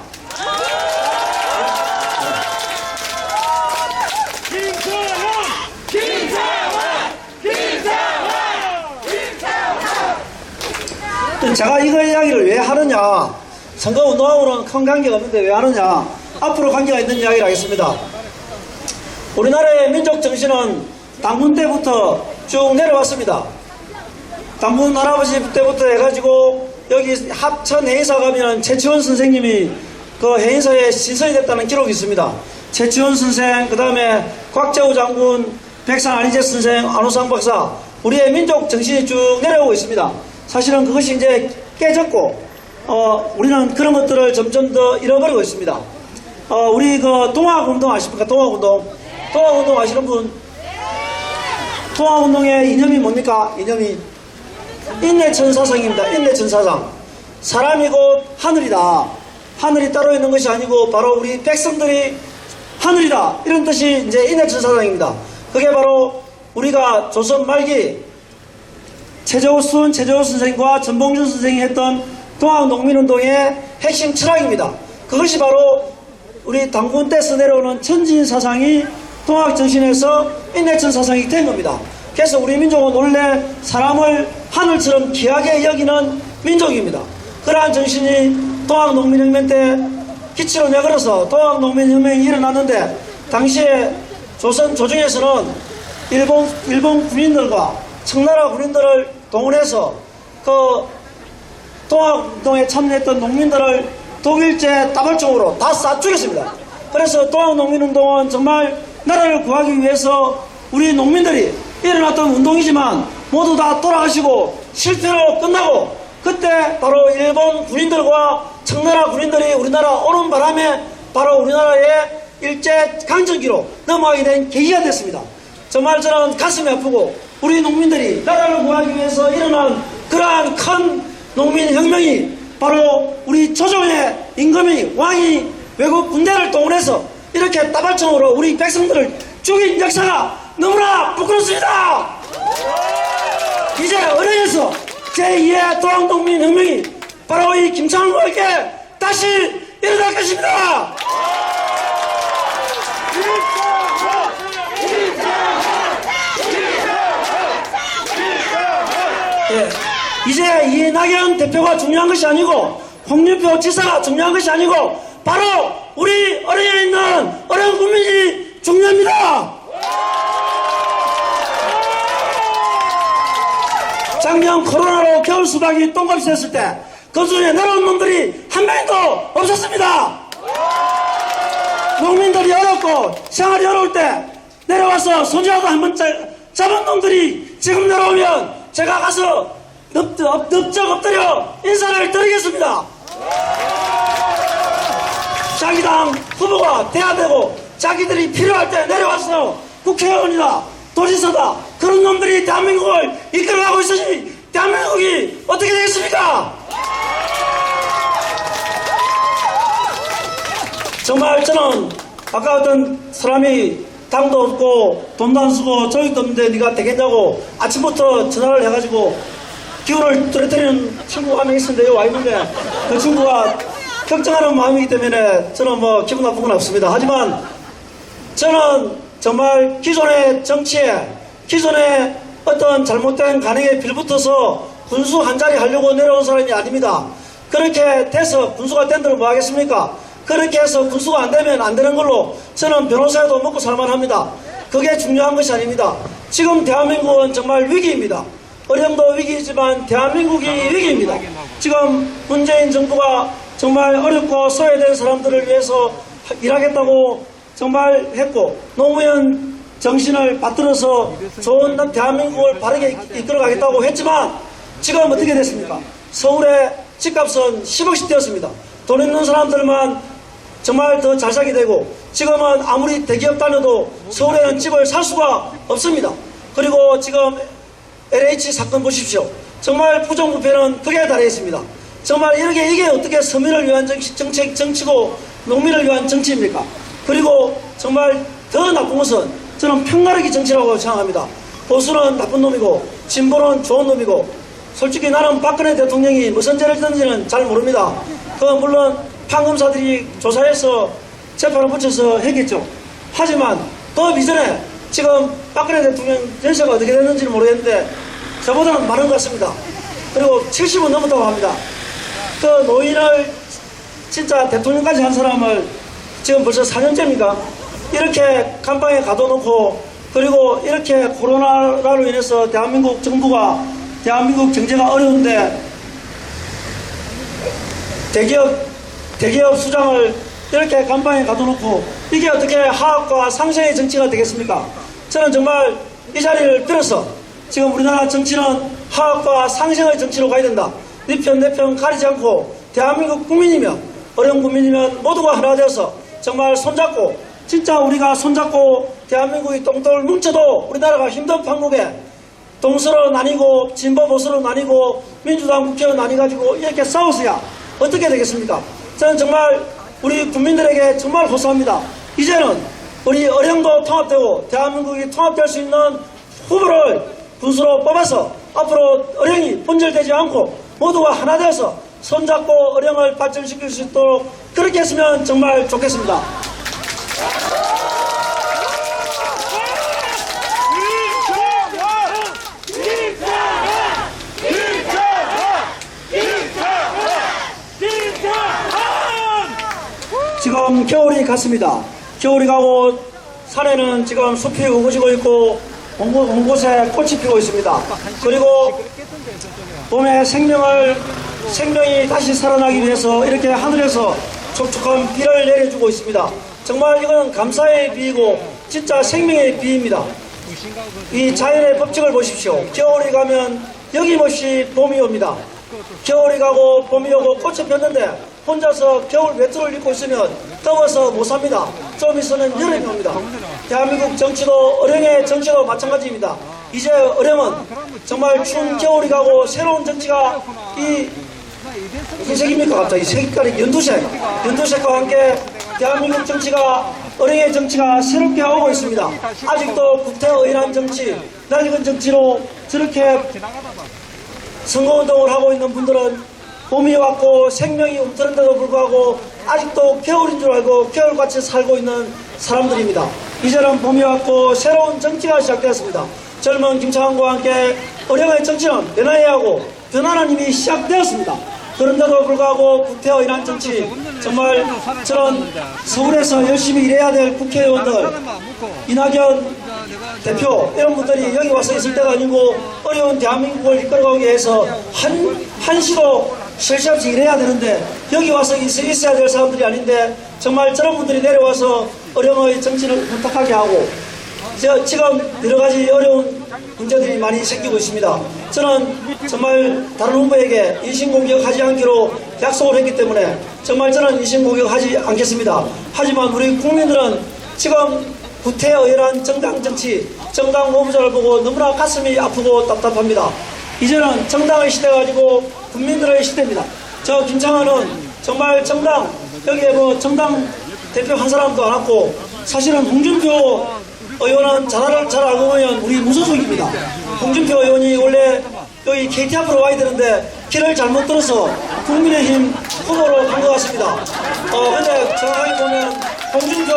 S7: 제가 이거 이야기를 왜 하느냐, 선거운동하고는 큰 관계가 없는데 왜 하느냐, 앞으로 관계가 있는 이야기를 하겠습니다. 우리나라의 민족 정신은 당군 때부터 쭉 내려왔습니다. 당군 할아버지 때부터 해가지고 여기 합천 해인사 가면 최치원 선생님이 그 해인사에 신선이 됐다는 기록이 있습니다. 최치원 선생, 그 다음에 곽재우 장군, 백산 안희재 선생, 안호상 박사, 우리의 민족 정신이 쭉 내려오고 있습니다. 사실은 그것이 이제 깨졌고, 우리는 그런 것들을 점점 더 잃어버리고 있습니다. 우리 그 동학운동 아십니까? 동학운동. 동학운동 아시는 분? 동학운동의 이념이 뭡니까? 이념이 인내천사상입니다. 인내천사상. 사람이 곧 하늘이다. 하늘이 따로 있는 것이 아니고 바로 우리 백성들이 하늘이다. 이런 뜻이 이제 인내천사상입니다. 그게 바로 우리가 조선 말기 최저호 선생과 전봉준 선생이 했던 동학농민운동의 핵심 철학입니다. 그것이 바로 우리 당군 때서 내려오는 천지인 사상이 동학정신에서 인내천 사상이 된 겁니다. 그래서 우리 민족은 원래 사람을 하늘처럼 귀하게 여기는 민족입니다. 그러한 정신이 동학농민혁명 때 기치로 내걸어서 동학농민혁명이 일어났는데 당시에 조선 조정에서는 일본 군인들과 청나라 군인들을 동원해서 그 동학운동에 참여했던 농민들을 독일제 따발총으로 다 쏴 죽였습니다. 그래서 동학농민운동은 정말 나라를 구하기 위해서 우리 농민들이 일어났던 운동이지만 모두 다 돌아가시고 실패로 끝나고 그때 바로 일본 군인들과 청나라 군인들이 우리나라 오는 바람에 바로 우리나라의 일제 강점기로 넘어가게 된 계기가 됐습니다. 정말 저는 가슴이 아프고 우리 농민들이 나라를 구하기 위해서 일어난 그러한 큰 농민혁명이 바로 우리 조정의 임금이 왕이 외국 군대를 동원해서 이렇게 따발총으로 우리 백성들을 죽인 역사가 너무나 부끄럽습니다. 이제 은행에서 제2의 동학농민혁명이 바로 이 김창훈과 함께 다시 일어날 것입니다. 예, 이제 이낙연 대표가 중요한 것이 아니고 홍준표 지사가 중요한 것이 아니고 바로 우리 어려에 있는 어려운 국민이 중요합니다. 작년 코로나로 겨울 수박이 똥값이 됐을 때 그 중에 내려온 놈들이 한 명도 없었습니다. 농민들이 어렵고 생활이 어려울 때 내려와서 손이라도 한번 잡은 놈들이 지금 내려오면 제가 가서 넙적 엎드려 인사를 드리겠습니다. 자기 당 후보가 돼야 되고 자기들이 필요할 때 내려와서 국회의원이다 도지사다 그런 놈들이 대한민국을 이끌어가고 있으니 대한민국이 어떻게 되겠습니까? 정말 저는 아까 어떤 사람이 당도 없고 돈도 안 쓰고 조익도 없는데 네가 되겠냐고 아침부터 전화를 해가지고 기운을 떨어뜨리는 친구가 한 명 있었는데 여기 와 있는데 그 친구가 걱정하는 마음이기 때문에 저는 뭐 기분 나쁜 건 없습니다. 하지만 저는 정말 기존의 정치에 기존의 어떤 잘못된 간행에 빌붙어서 군수 한 자리 하려고 내려온 사람이 아닙니다. 그렇게 돼서 군수가 된 데를 뭐 하겠습니까? 그렇게 해서 군수가 안 되면 안 되는 걸로 저는 변호사에도 먹고 살만합니다. 그게 중요한 것이 아닙니다. 지금 대한민국은 정말 위기입니다. 어려움도 위기이지만 대한민국이 위기입니다. 지금 문재인 정부가 정말 어렵고 소외된 사람들을 위해서 일하겠다고 정말 했고 노무현 정신을 받들어서 좋은 대한민국을 바르게 이끌어가겠다고 했지만 지금 어떻게 됐습니까? 서울의 집값은 10억씩 되었습니다. 돈 있는 사람들만 정말 더 잘 살게 되고 지금은 아무리 대기업 다녀도 서울에는 집을 살 수가 없습니다. 그리고 지금 LH 사건 보십시오. 정말 부정부패는 극에 달해 있습니다. 정말 이게 어떻게 서민을 위한 정치고 농민을 위한 정치입니까? 그리고 정말 더 나쁜 것은 저는 편가르기 정치라고 생각합니다. 보수는 나쁜 놈이고 진보는 좋은 놈이고 솔직히 나는 박근혜 대통령이 무슨 죄를 짓는지는 잘 모릅니다. 물론 판검사들이 조사해서 재판을 붙여서 했겠죠. 하지만 더 이전에 지금 박근혜 대통령 연세가 어떻게 됐는지는 모르겠는데 저보다는 많은 것 같습니다. 그리고 70은 넘었다고 합니다. 그 노인을 진짜 대통령까지 한 사람을 지금 벌써 4년째입니까? 이렇게 감방에 가둬놓고 그리고 이렇게 코로나로 인해서 대한민국 정부가 대한민국 경제가 어려운데 대기업 수장을 이렇게 감방에 가둬놓고 이게 어떻게 하악과 상생의 정치가 되겠습니까? 저는 정말 이 자리를 빌어서 지금 우리나라 정치는 하악과 상생의 정치로 가야 된다. 네 편 내 편 가리지 않고 대한민국 국민이면 어려운 국민이면 모두가 하나 되어서 정말 손잡고 진짜 우리가 손잡고 대한민국이 똥돌 뭉쳐도 우리나라가 힘든 판국에 동서로 나뉘고 진보 보수로 나뉘고 민주당 국회로 나뉘가지고 이렇게 싸워서야 어떻게 되겠습니까? 저는 정말 우리 국민들에게 정말 호소합니다. 이제는 우리 어령도 통합되고 대한민국이 통합될 수 있는 후보를 군수로 뽑아서 앞으로 어령이 분절되지 않고 모두가 하나 되어서 손잡고 어령을 발전시킬 수 있도록 그렇게 했으면 정말 좋겠습니다. 지금 겨울이 갔습니다. 겨울이 가고 산에는 지금 숲이 우거지고 있고 온 곳에 꽃이 피고 있습니다. 그리고 봄에 생명이 다시 살아나기 위해서 이렇게 하늘에서 촉촉한 비를 내려주고 있습니다. 정말 이건 감사의 비이고 진짜 생명의 비입니다. 이 자연의 법칙을 보십시오. 겨울이 가면 여김없이 봄이 옵니다. 겨울이 가고 봄이 오고 꽃이 폈는데 혼자서 겨울 외투를 입고 있으면 더워서 못 삽니다. 좀 있으면 여름이 옵니다. 대한민국 정치도 어령의 정치도 마찬가지입니다. 이제 어령은 정말 추운 겨울이 가고 새로운 정치가 무슨 색입니까? 갑자기 색깔이 연두색과 함께 대한민국 정치가 어령의 정치가 새롭게 오고 있습니다. 아직도 구태의연한 정치, 낡은 정치로 저렇게 선거운동을 하고 있는 분들은 봄이 왔고 생명이 움트는데도 불구하고 아직도 겨울인 줄 알고 겨울같이 살고 있는 사람들입니다. 이제는 봄이 왔고 새로운 정치가 시작되었습니다. 젊은 김창완과 함께 어령의 정치는 변화해야 하고 변화는 이미 시작되었습니다. 그런데도 불구하고 구태의연한 정치, 정말 저는 서울에서 열심히 일해야 될 국회의원들, 이낙연 대표 이런 분들이 여기 와서 있을 때가 아니고 어려운 대한민국을 이끌어가기 위해서 한시도 쉴 새 없이 일해야 되는데 여기 와서 있어야 될 사람들이 아닌데 정말 저런 분들이 내려와서 어려움의 정치를 부탁하게 하고 지금 여러 가지 어려운 문제들이 많이 생기고 있습니다. 저는 정말 다른 후보에게 인신공격하지 않기로 약속을 했기 때문에 정말 저는 인신공격하지 않겠습니다. 하지만 우리 국민들은 지금 구태의연한 정당 정치, 정당 후보자를 보고 너무나 가슴이 아프고 답답합니다. 이제는 정당의 시대가 아니고 국민들의 시대입니다. 저 김창완은 정말 정당, 여기에 뭐 정당 대표 한 사람도 안 왔고 사실은 홍준표 의원은 잘 알고 보면 우리 무소속입니다. 홍준표 의원이 원래 여기 KT 앞으로 와야 되는데 길을 잘못 들어서 국민의힘 후보로 간 것 같습니다. 근데 정확하게 보면 홍준표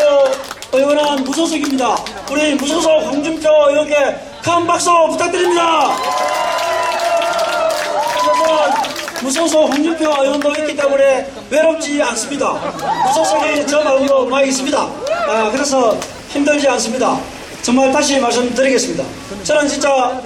S7: 의원은 무소속입니다. 우리 무소속 홍준표 의원께 큰 박수 부탁드립니다. 무소속 홍준표 의원도 있기 때문에 외롭지 않습니다. 무소속이 저 말고도 많이 있습니다. 그래서 힘들지 않습니다. 정말 다시 말씀드리겠습니다. 저는 진짜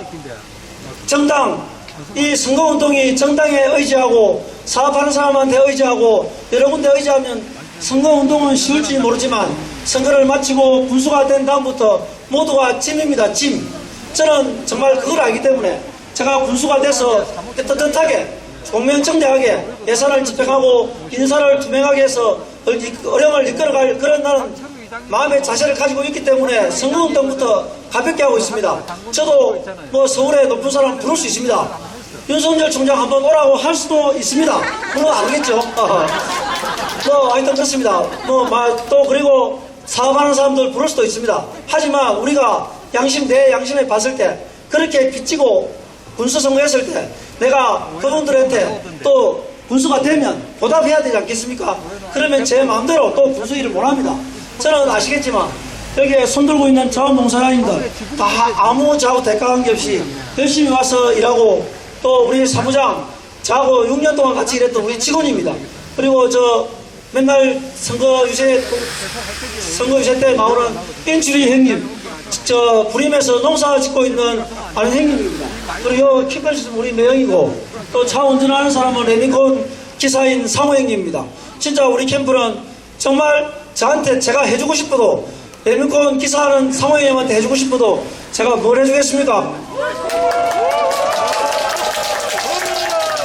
S7: 정당, 이 선거운동이 정당에 의지하고 사업하는 사람한테 의지하고 여러 군데 의지하면 선거운동은 쉬울지 모르지만 선거를 마치고 군수가 된 다음부터 모두가 짐입니다. 짐. 저는 정말 그걸 알기 때문에 제가 군수가 돼서 떳떳하게 공명정대하게 예산을 집행하고 인사를 투명하게 해서 어령을 이끌어갈 그런 나는 마음의 자세를 가지고 있기 때문에 선거운동부터 가볍게 하고 있습니다. 저도 뭐 서울에 높은 사람 부를 수 있습니다. 윤석열 총장 한번 오라고 할 수도 있습니다. 물론 안 하겠죠. 뭐 하여튼 그렇습니다. 또 그리고 사업하는 사람들 부를 수도 있습니다. 하지만 우리가 내 양심에 봤을 때 그렇게 빚지고 군수 선거했을 때 내가 그분들한테 또 군수가 되면 보답해야 되지 않겠습니까? 그러면 제 마음대로 또 군수 일을 못합니다. 저는 아시겠지만 여기에 손들고 있는 자원봉사자님들 다 아무 좌우 대가관계 없이 열심히 와서 일하고 또 우리 사무장 저하고 6년 동안 같이 일했던 우리 직원입니다. 그리고 저 맨날 선거 유세 때 나오는 인출이 형님, 저 부림에서 농사 짓고 있는 아는 형님입니다. 그리고 키클스 우리 매형이고 또 차 운전하는 사람은 레미콘 기사인 상호 형님입니다. 진짜 우리 캠프는 정말 저한테 제가 해주고 싶어도 레미콘 기사하는 상호 형님한테 해주고 싶어도 제가 뭘 해주겠습니까?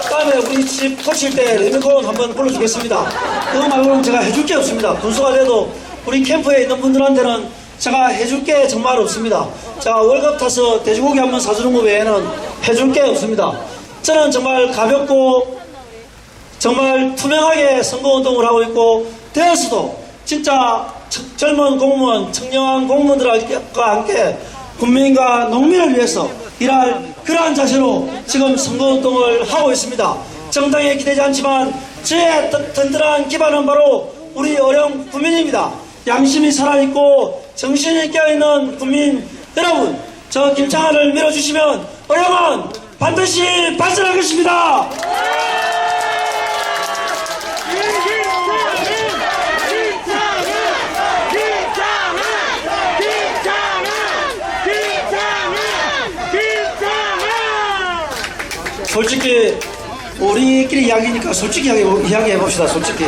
S7: 다음에 우리 집 고칠 때 레미콘 한번 불러주겠습니다. 그거 말고는 제가 해줄 게 없습니다. 군수가 돼도 우리 캠프에 있는 분들한테는 제가 해줄 게 정말 없습니다. 제가 월급 타서 돼지고기 한번 사주는 것 외에는 해줄 게 없습니다. 저는 정말 가볍고 정말 투명하게 선거운동을 하고 있고 되어서도 진짜 젊은 공무원, 청년한 공무원들과 함께 국민과 농민을 위해서 일할 그러한 자세로 지금 선거운동을 하고 있습니다. 정당에 기대지 않지만 저의 든든한 기반은 바로 우리 어려운 국민입니다. 양심이 살아있고 정신이 깨어있는 국민 여러분, 저 김창완을 밀어주시면 어려운 반드시 발전하겠습니다. 솔직히 우리끼리 이야기니까 솔직히 이야기해봅시다. 솔직히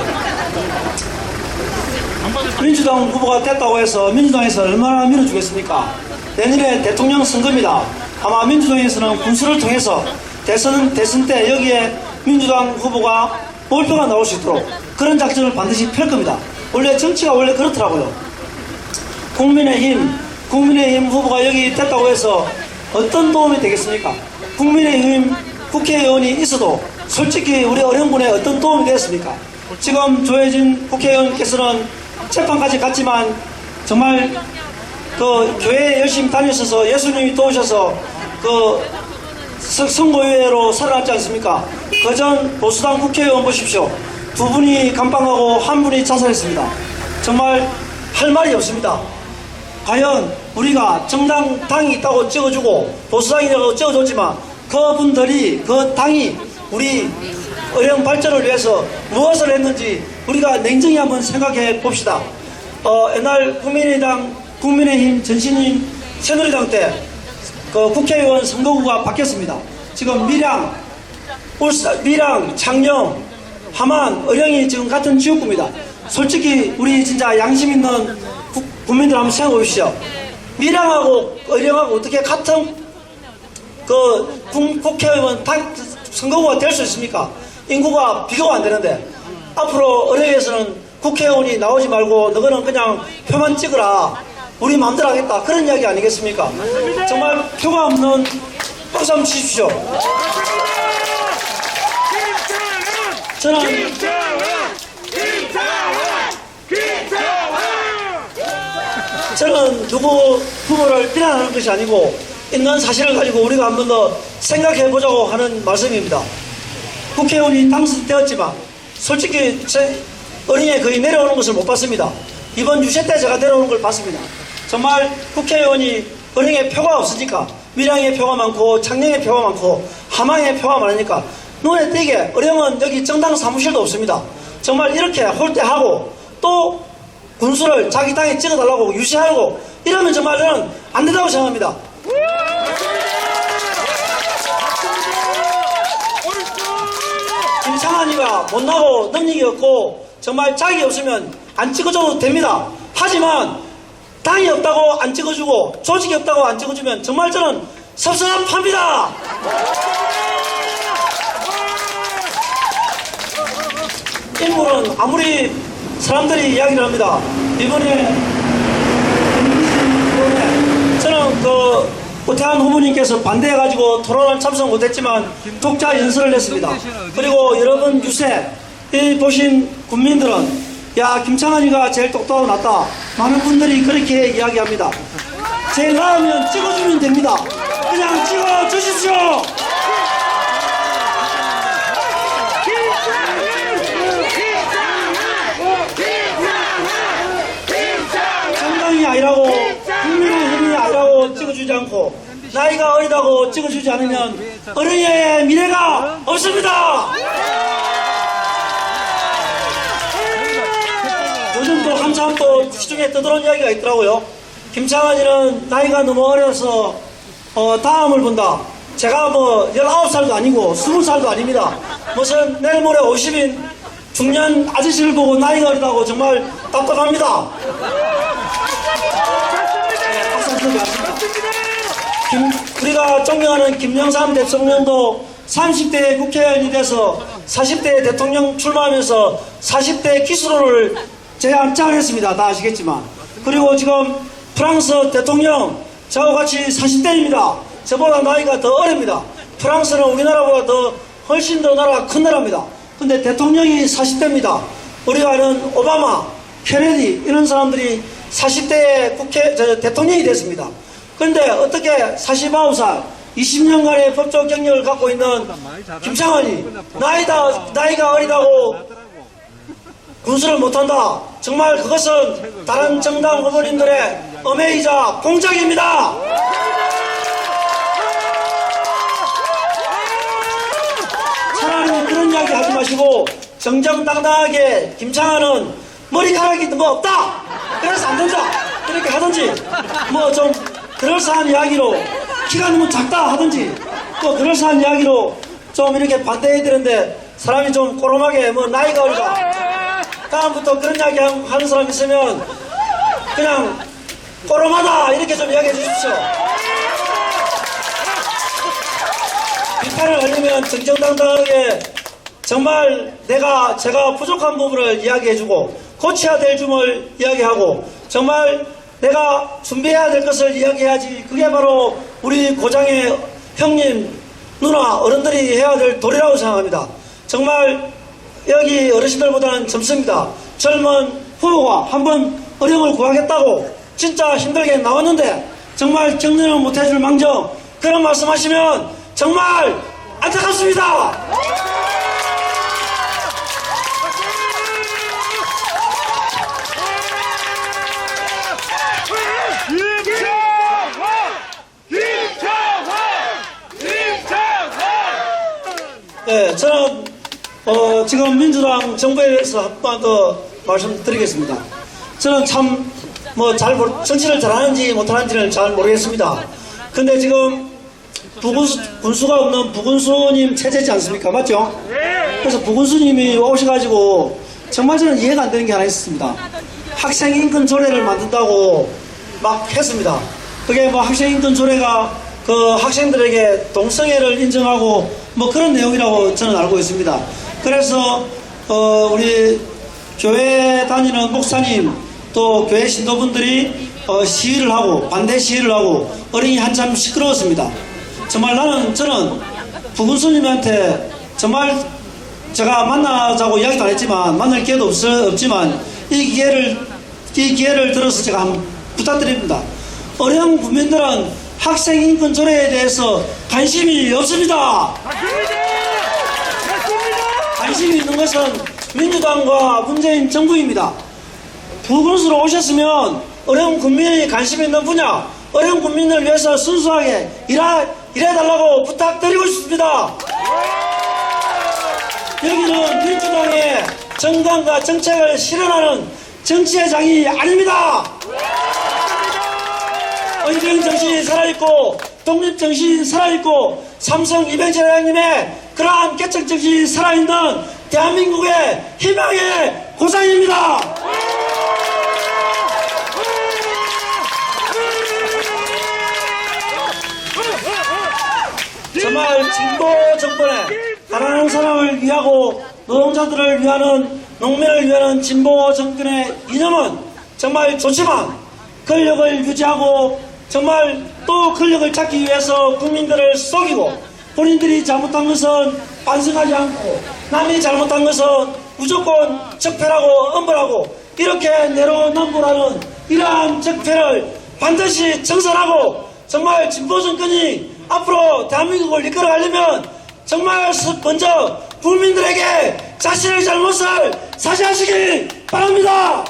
S7: 민주당 후보가 됐다고 해서 민주당에서 얼마나 밀어주겠습니까? 내년에 대통령 선거입니다. 아마 민주당에서는 군수를 통해서 대선 때 여기에 민주당 후보가 몰표가 나올 수 있도록 그런 작전을 반드시 펼 겁니다. 원래 정치가 원래 그렇더라고요. 국민의힘 후보가 여기 됐다고 해서 어떤 도움이 되겠습니까? 국민의힘 국회의원이 있어도 솔직히 우리 어려운군에 어떤 도움이 되었습니까? 지금 조혜진 국회의원께서는 재판까지 갔지만 정말 그 교회에 열심히 다니셔서 예수님이 도우셔서 그 선거유예로 살아났지 않습니까? 그전 보수당 국회의원 보십시오. 두 분이 감방하고 한 분이 자살했습니다. 정말 할 말이 없습니다. 과연 우리가 당이 있다고 찍어주고 보수당이라고 찍어줬지만 그분들이 그 당이 우리 어려운 발전을 위해서 무엇을 했는지 우리가 냉정히 한번 생각해 봅시다. 옛날 국민의힘 전신인 새누리당 때 그 국회의원 선거구가 바뀌었습니다. 지금 밀양, 창녕, 함안, 의령이 지금 같은 지역구입니다. 솔직히 우리 진짜 양심 있는 국민들 한번 생각해 보십시오. 밀양하고 의령하고 어떻게 같은 그 국회의원 선거구가 될 수 있습니까? 인구가 비교가 안 되는데 앞으로 의령에서는 국회의원이 나오지 말고 너희는 그냥 표만 찍으라. 우리 마음대로 하겠다. 그런 이야기 아니겠습니까? 정말 표가 없는 박수 한번 치십시오. 저는
S6: 김창완!
S7: 저는 누구 후보를 비난하는 것이 아니고 있는 사실을 가지고 우리가 한 번 더 생각해 보자고 하는 말씀입니다. 국회의원이 당선되었지만 솔직히 제 어린이에 거의 내려오는 것을 못 봤습니다. 이번 유세 때 제가 내려오는 걸 봤습니다. 정말 국회의원이 어린이에 표가 없으니까 밀양에 표가 많고 창녕에 표가 많고 함양에 표가 많으니까 눈에 띄게 어려면 여기 정당 사무실도 없습니다. 정말 이렇게 홀대하고 또 군수를 자기 땅에 찍어달라고 유시하고 이러면 정말 저는 안 된다고 생각합니다. 김창환이가 못나고 능력이 없고 정말 자격이 없으면 안 찍어줘도 됩니다. 하지만 당이 없다고 안 찍어주고 조직이 없다고 안 찍어주면 정말 저는 섭섭합니다. 인물은 아무리 사람들이 이야기를 합니다. 이번에 저는 오태환 후보님께서 반대해가지고 토론을 참석 못했지만 독자 연설을 했습니다. 그리고 여러분 유세 이 보신 국민들은 야 김창환이가 제일 똑똑하고 낫다. 많은 분들이 그렇게 이야기합니다. 제일 나으면 찍어주면 됩니다. 그냥 찍어주십시오. 정당이 아니라고 국민의 힘이 아니라고 찍어주지 않고 나이가 어리다고 찍어주지 않으면 어린이의 미래가 없습니다. 요즘도 한참 또 시중에 떠들어온 이야기가 있더라고요. 김창환이는 나이가 너무 어려서 다음을 본다. 제가 뭐 19살도 아니고 20살도 아닙니다. 무슨 내일 모레 50인 중년 아저씨를 보고 나이가 어리다고 정말 답답합니다. 우리가 존경하는 김영삼 대통령도 30대 국회의원이 돼서 40대 대통령 출마하면서 40대 기수로를 제안했습니다. 다 아시겠지만. 그리고 지금 프랑스 대통령 저와 같이 40대입니다. 저보다 나이가 더 어립니다. 프랑스는 우리나라보다 더 훨씬 더 나라가 큰 나라입니다. 근데 대통령이 40대입니다. 우리가 아는 오바마, 케네디 이런 사람들이 40대의 대통령이 됐습니다. 그런데 어떻게 49살 20년간의 법적 경력을 갖고 있는 김창환이 나이가 어리다고 군수를 못한다. 정말 그것은 다른 정당 후보님들의 엄해이자 공작입니다. 차라리 그런 이야기 하지 마시고 정정당당하게 김창환은 머리카락이 뭐 없다. 그래서 안 된다. 이렇게 하든지 뭐 좀 그럴싸한 이야기로 키가 너무 작다 하든지 또 그럴싸한 이야기로 좀 이렇게 반대해드는데 사람이 좀 꼬롬하게 뭐 나이가 어리다. 다음부터 그런 이야기 하는 사람 있으면 그냥 꼬롬하다 이렇게 좀 이야기해 주십시오. 비판을 하려면 정정당당하게 정말 제가 부족한 부분을 이야기해주고 고쳐야 될 점을 이야기하고 정말 내가 준비해야 될 것을 이야기해야지. 그게 바로 우리 고장의 형님, 누나, 어른들이 해야 될 도리라고 생각합니다. 정말 여기 어르신들보다는 젊습니다. 젊은 후보가 한번 어려움을 구하겠다고 진짜 힘들게 나왔는데 정말 격려를 못해줄 망정 그런 말씀하시면 정말 안타깝습니다. 네, 저는 지금 민주당 정부에 대해서 한 번 더 말씀드리겠습니다. 저는 참 정치를 잘하는지 못하는지는 잘 모르겠습니다. 근데 지금 군수가 없는 부군수님 체제지 않습니까? 맞죠? 그래서 부군수님이 오셔가지고 정말 저는 이해가 안 되는 게 하나 있었습니다. 학생 인권 조례를 만든다고 막 했습니다. 그게 뭐 학생 인권 조례가 그 학생들에게 동성애를 인정하고 뭐 그런 내용이라고 저는 알고 있습니다. 그래서 우리 교회 다니는 목사님 또 교회 신도분들이 시위를 하고 반대 시위를 하고 어린이 한참 시끄러웠습니다. 정말 저는 부군수님한테 정말 제가 만나자고 이야기도 안 했지만 만날 기회도 없지만 이 기회를 들어서 제가 한번 부탁드립니다. 어려운 국민들은 학생 인권 조례에 대해서 관심이 없습니다. 관심이 있는 것은 민주당과 문재인 정부입니다. 두 분수로 오셨으면 어려운 국민이 관심 있는 분야, 어려운 국민을 위해서 순수하게 일해달라고 부탁드리고 싶습니다. 여기는 민주당의 정강과 정책을 실현하는 정치의 장이 아닙니다. 의정 정신이 살아있고 독립 정신이 살아있고 삼성 이병철 회장님의 그러한 개척 정신이 살아있는 대한민국의 희망의 고장입니다. 정말 진보 정권의 가난한 사람을 위하고 노동자들을 위하는 농민을 위하는 진보 정권의 이념은 정말 좋지만 권력을 유지하고 정말 또 권력을 찾기 위해서 국민들을 속이고 본인들이 잘못한 것은 반성하지 않고 남이 잘못한 것은 무조건 적폐라고 엄벌하고 이렇게 내로남불하는 이러한 적폐를 반드시 정산하고 정말 진보 정권이 앞으로 대한민국을 이끌어가려면 정말 먼저 국민들에게 자신의 잘못을 사죄하시기 바랍니다.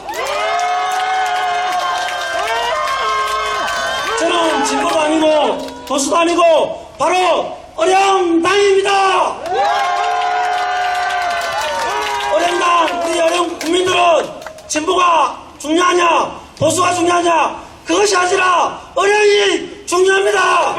S7: 저는 진보도 아니고 보수도 아니고 바로 어려운 당입니다. 어려운 당, 우리 어려운 국민들은 진보가 중요하냐 보수가 중요하냐 그것이 아니라 어려움이 중요합니다.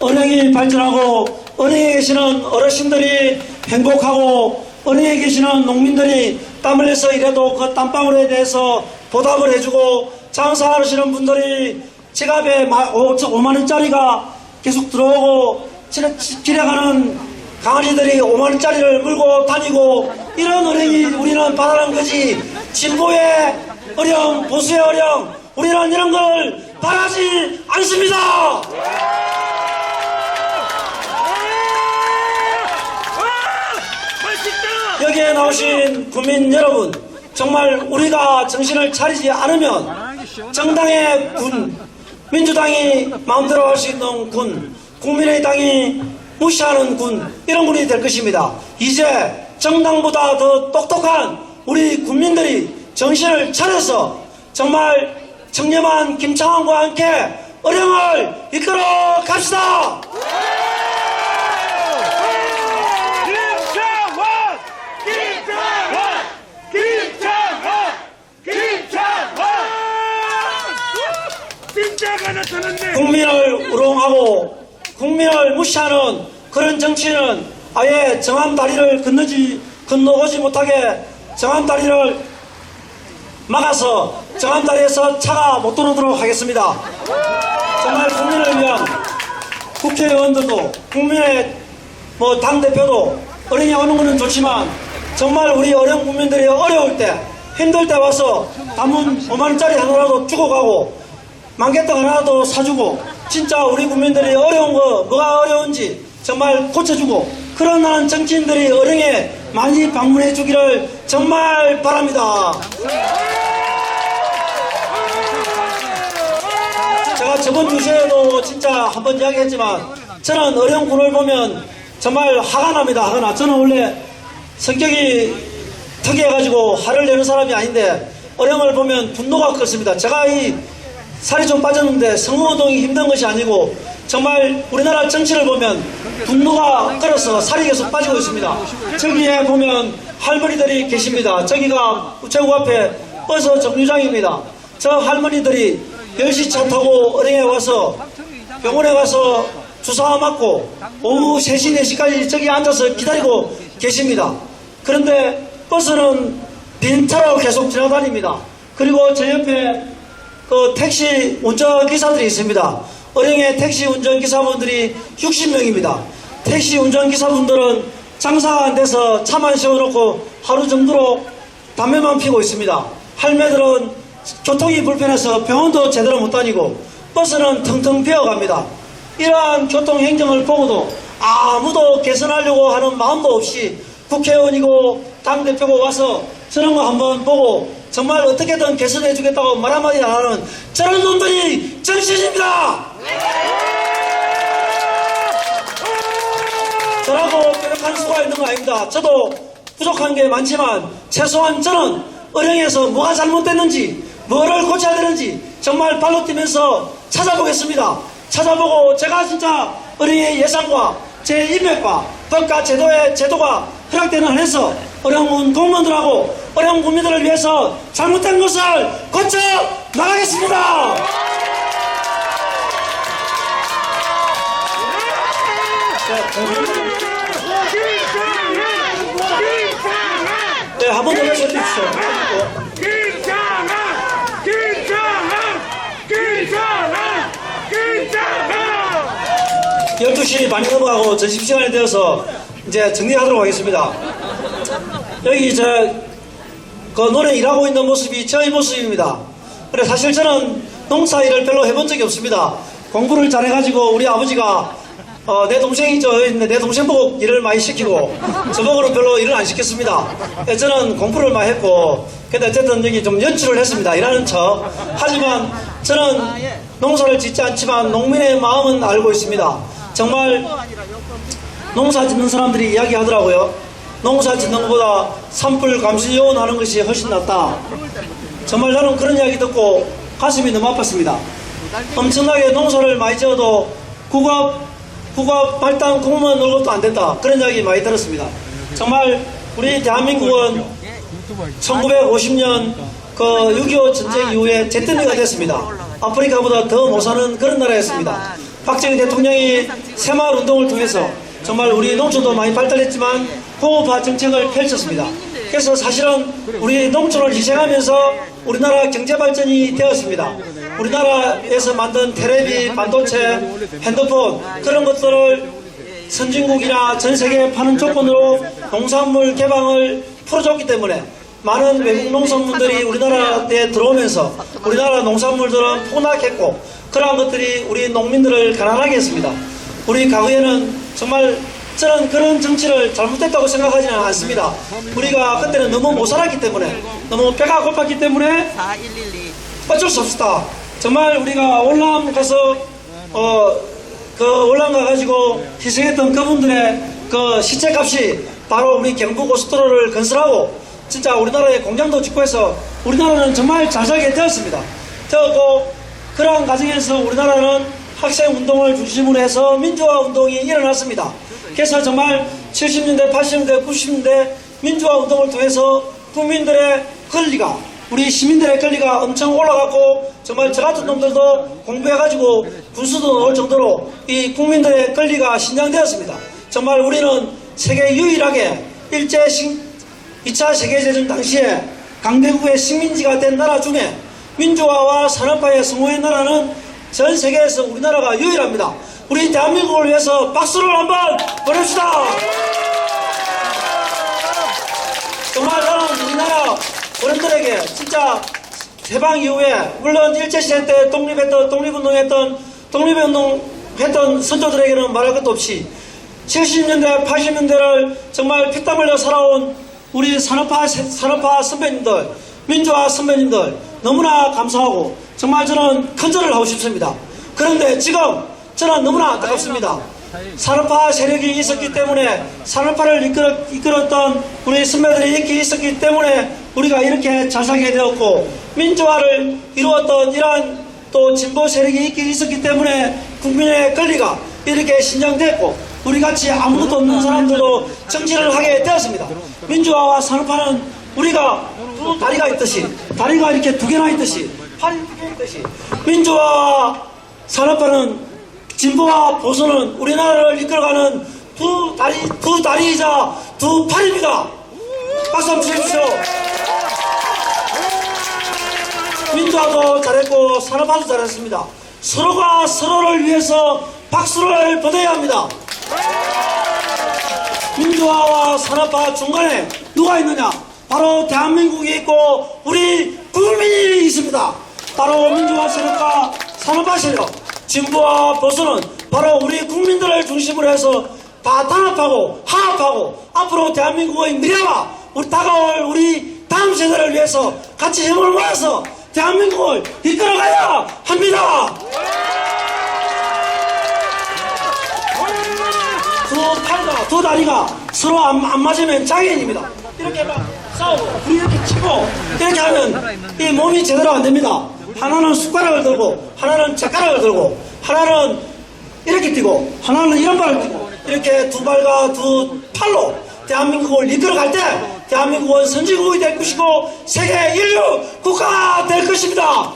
S7: 은행이 발전하고 은행에 계시는 어르신들이 행복하고 은행에 계시는 농민들이 땀 흘려서 일해도 그 땀방울에 대해서 보답을 해주고 장사하시는 분들이 지갑에 5만원짜리가 계속 들어오고 길에 가는 강아지들이 5만원짜리를 물고 다니고 이런 은행이 우리는 바라는 거지 진보의 어려움 보수의 어려움 우리는 이런 걸 바라지 않습니다. 여기에 나오신 국민 여러분 정말 우리가 정신을 차리지 않으면 정당의 군 민주당이 마음대로 할 수 있는 군 국민의당이 무시하는 군 이런 군이 될 것입니다. 이제 정당보다 더 똑똑한 우리 국민들이 정신을 차려서 정말 청렴한 김창완과 함께 어려움을 이끌어 갑시다. 국민을 우롱하고 국민을 무시하는 그런 정치는 아예 정한 다리를 건너오지 못하게 정한 다리를 막아서 정한 다리에서 차가 못 들어오도록 하겠습니다. 정말 국민을 위한 국회의원들도 국민의 당대표도 어린이 오는 것은 좋지만 정말 우리 어려운 국민들이 어려울 때 힘들 때 와서 단문 5만원짜리 하나라도 주고 가고 만개떡 하나라도 사주고 진짜 우리 국민들이 어려운 거 뭐가 어려운지 정말 고쳐주고 그런 하는 정치인들이 어령에 많이 방문해 주기를 정말 바랍니다. 제가 저번 주제에도 진짜 한번 이야기했지만 저는 어령군을 보면 정말 화가 납니다. 화가 나. 저는 원래 성격이 특이해가지고 화를 내는 사람이 아닌데 어령을 보면 분노가 컸습니다. 제가 이 살이 좀 빠졌는데 선거운동이 힘든 것이 아니고 정말 우리나라 정치를 보면 분노가 끓어서 살이 계속 빠지고 있습니다. 저기에 보면 할머니들이 계십니다. 저기가 우체국 앞에 버스 정류장입니다. 저 할머니들이 10시 차 타고 어령에 와서 병원에 가서 주사 맞고 오후 3시, 4시까지 저기 앉아서 기다리고 계십니다. 그런데 버스는 빈 차로 계속 지나다닙니다. 그리고 제 옆에 그 택시 운전기사들이 있습니다. 어령의 택시 운전기사분들이 60명입니다. 택시 운전기사분들은 장사가 안 돼서 차만 세워놓고 하루 정도로 담배만 피고 있습니다. 할매들은 교통이 불편해서 병원도 제대로 못 다니고 버스는 텅텅 비어갑니다. 이러한 교통행정을 보고도 아무도 개선하려고 하는 마음도 없이 국회의원이고 당대표고 와서 저런 거 한번 보고 정말 어떻게든 개선해 주겠다고 말 한마디 안 하는 저런 놈들이 정신입니다. 저라고 뾰족한 수가 있는 거 아닙니다. 저도 부족한 게 많지만 최소한 저는 의령에서 뭐가 잘못됐는지 뭐를 고쳐야 되는지 정말 발로 뛰면서 찾아보겠습니다. 찾아보고 제가 진짜 의령의 예산과 제 인맥과 법과 제도가 허락되는 한에서 의령군 공무원들하고 의령 국민들을 위해서 잘못된 것을 고쳐 나가겠습니다. 네, 한 번 더 외쳐주십시오.
S6: 김창완
S7: 12시 반이 넘어가고 점심시간이 되어서 이제 정리하도록 하겠습니다. 여기 그 노래 일하고 있는 모습이 저의 모습입니다. 그래 사실 저는 농사 일을 별로 해본 적이 없습니다. 공부를 잘해가지고 우리 아버지가 내 동생이죠. 내 동생 보고 일을 많이 시키고 저보고는 별로 일을 안 시켰습니다. 저는 공부를 많이 했고 근데 어쨌든 여기 좀 연출을 했습니다. 일하는 척. 하지만 저는 농사를 짓지 않지만 농민의 마음은 알고 있습니다. 정말 농사 짓는 사람들이 이야기하더라고요. 농사 짓는 것보다 산불 감시 요원 하는 것이 훨씬 낫다. 정말 나는 그런 이야기 듣고 가슴이 너무 아팠습니다. 엄청나게 농사를 많이 지어도 국업 발당 공무원 월급도 안 된다. 그런 이야기 많이 들었습니다. 정말 우리 대한민국은 1950년 그 6.25 전쟁 이후에 잿더미가 됐습니다. 아프리카보다 더 못 사는 그런 나라였습니다. 박정희 대통령이 새마을 운동을 통해서 정말 우리 농촌도 많이 발달했지만 공업화 정책을 펼쳤습니다. 그래서 사실은 우리 농촌을 희생하면서 우리나라 경제 발전이 되었습니다. 우리나라에서 만든 텔레비, 반도체, 핸드폰 그런 것들을 선진국이나 전 세계에 파는 조건으로 농산물 개방을 풀어줬기 때문에 많은 외국 농산물들이 우리나라에 들어오면서 우리나라 농산물들은 폭락했고 그러한 것들이 우리 농민들을 가난하게 했습니다. 우리 과거에는 정말 저는 그런 정치를 잘못했다고 생각하지는 않습니다. 우리가 그때는 너무 못 살았기 때문에 너무 배가 고팠기 때문에 어쩔 수 없었다. 정말 우리가 월남 가서 월남 가가지고 희생했던 그분들의 그 시체값이 바로 우리 경부고속도로를 건설하고 진짜 우리나라에 공장도 짓고 해서 우리나라는 정말 잘 살게 되었습니다. 되었고 그러한 과정에서 우리나라는 학생운동을 중심으로 해서 민주화 운동이 일어났습니다. 그래서 정말 70년대, 80년대, 90년대 민주화 운동을 통해서 국민들의 권리가 우리 시민들의 권리가 엄청 올라갔고 정말 저 같은 놈들도 공부해가지고 군수도 나올 정도로 이 국민들의 권리가 신장되었습니다. 정말 우리는 세계 유일하게 2차 세계대전 당시에 강대국의 식민지가 된 나라 중에 민주화와 산업화에 성공한 나라는 전 세계에서 우리나라가 유일합니다. 우리 대한민국을 위해서 박수를 한번 보냅시다. 정말 나는 우리나라 어른들에게 진짜 해방 이후에 물론 일제시대 때 독립운동했던 선조들에게는 말할 것도 없이 70년대 80년대를 정말 피땀 흘려 살아온 우리 산업화 선배님들 민주화 선배님들 너무나 감사하고 정말 저는 큰절을 하고 싶습니다. 그런데 지금 저는 너무나 안타깝습니다. 산업화 세력이 있었기 때문에 산업화를 이끌었던 우리 선배들이 이렇게 있었기 때문에 우리가 이렇게 잘 살게 되었고 민주화를 이루었던 이러한 또 진보 세력이 이렇게 있었기 때문에 국민의 권리가 이렇게 신장됐고 우리같이 아무것도 없는 사람들도 정치를 하게 되었습니다. 민주화와 산업화는 우리가 두 다리가 있듯이 다리가 이렇게 두 개나 있듯이 팔이 두 개 있듯이 민주화와 산업화는 진보와 보수는 우리나라를 이끌어가는 두 다리이자 두 팔입니다. 박수 한번 주십시오. 민주화도 잘했고 산업화도 잘했습니다. 서로가 서로를 위해서 박수를 보내야 합니다. 민주화와 산업화 중간에 누가 있느냐? 바로 대한민국이 있고 우리 국민이 있습니다. 바로 민주화 세력과 산업화 세력 진보와 보수는 바로 우리 국민들을 중심으로 해서 다 단합하고 화합하고 앞으로 대한민국의 미래와 우리 다가올 우리 다음 세대를 위해서 같이 힘을 모아서 대한민국을 이끌어가야 합니다. 두 팔과 두 다리가 서로 안 맞으면 장애인입니다. 이렇게 막 싸우고 우리 이렇게 치고 이렇게 하면 이 몸이 제대로 안 됩니다. 하나는 숟가락을 들고 하나는 젓가락을 들고 하나는 이렇게 뛰고 하나는 이런 발을 뛰고 이렇게 두 발과 두 팔로 대한민국을 이끌어갈 때 대한민국은 선진국이 될 것이고 세계 인류 국가가 될 것입니다.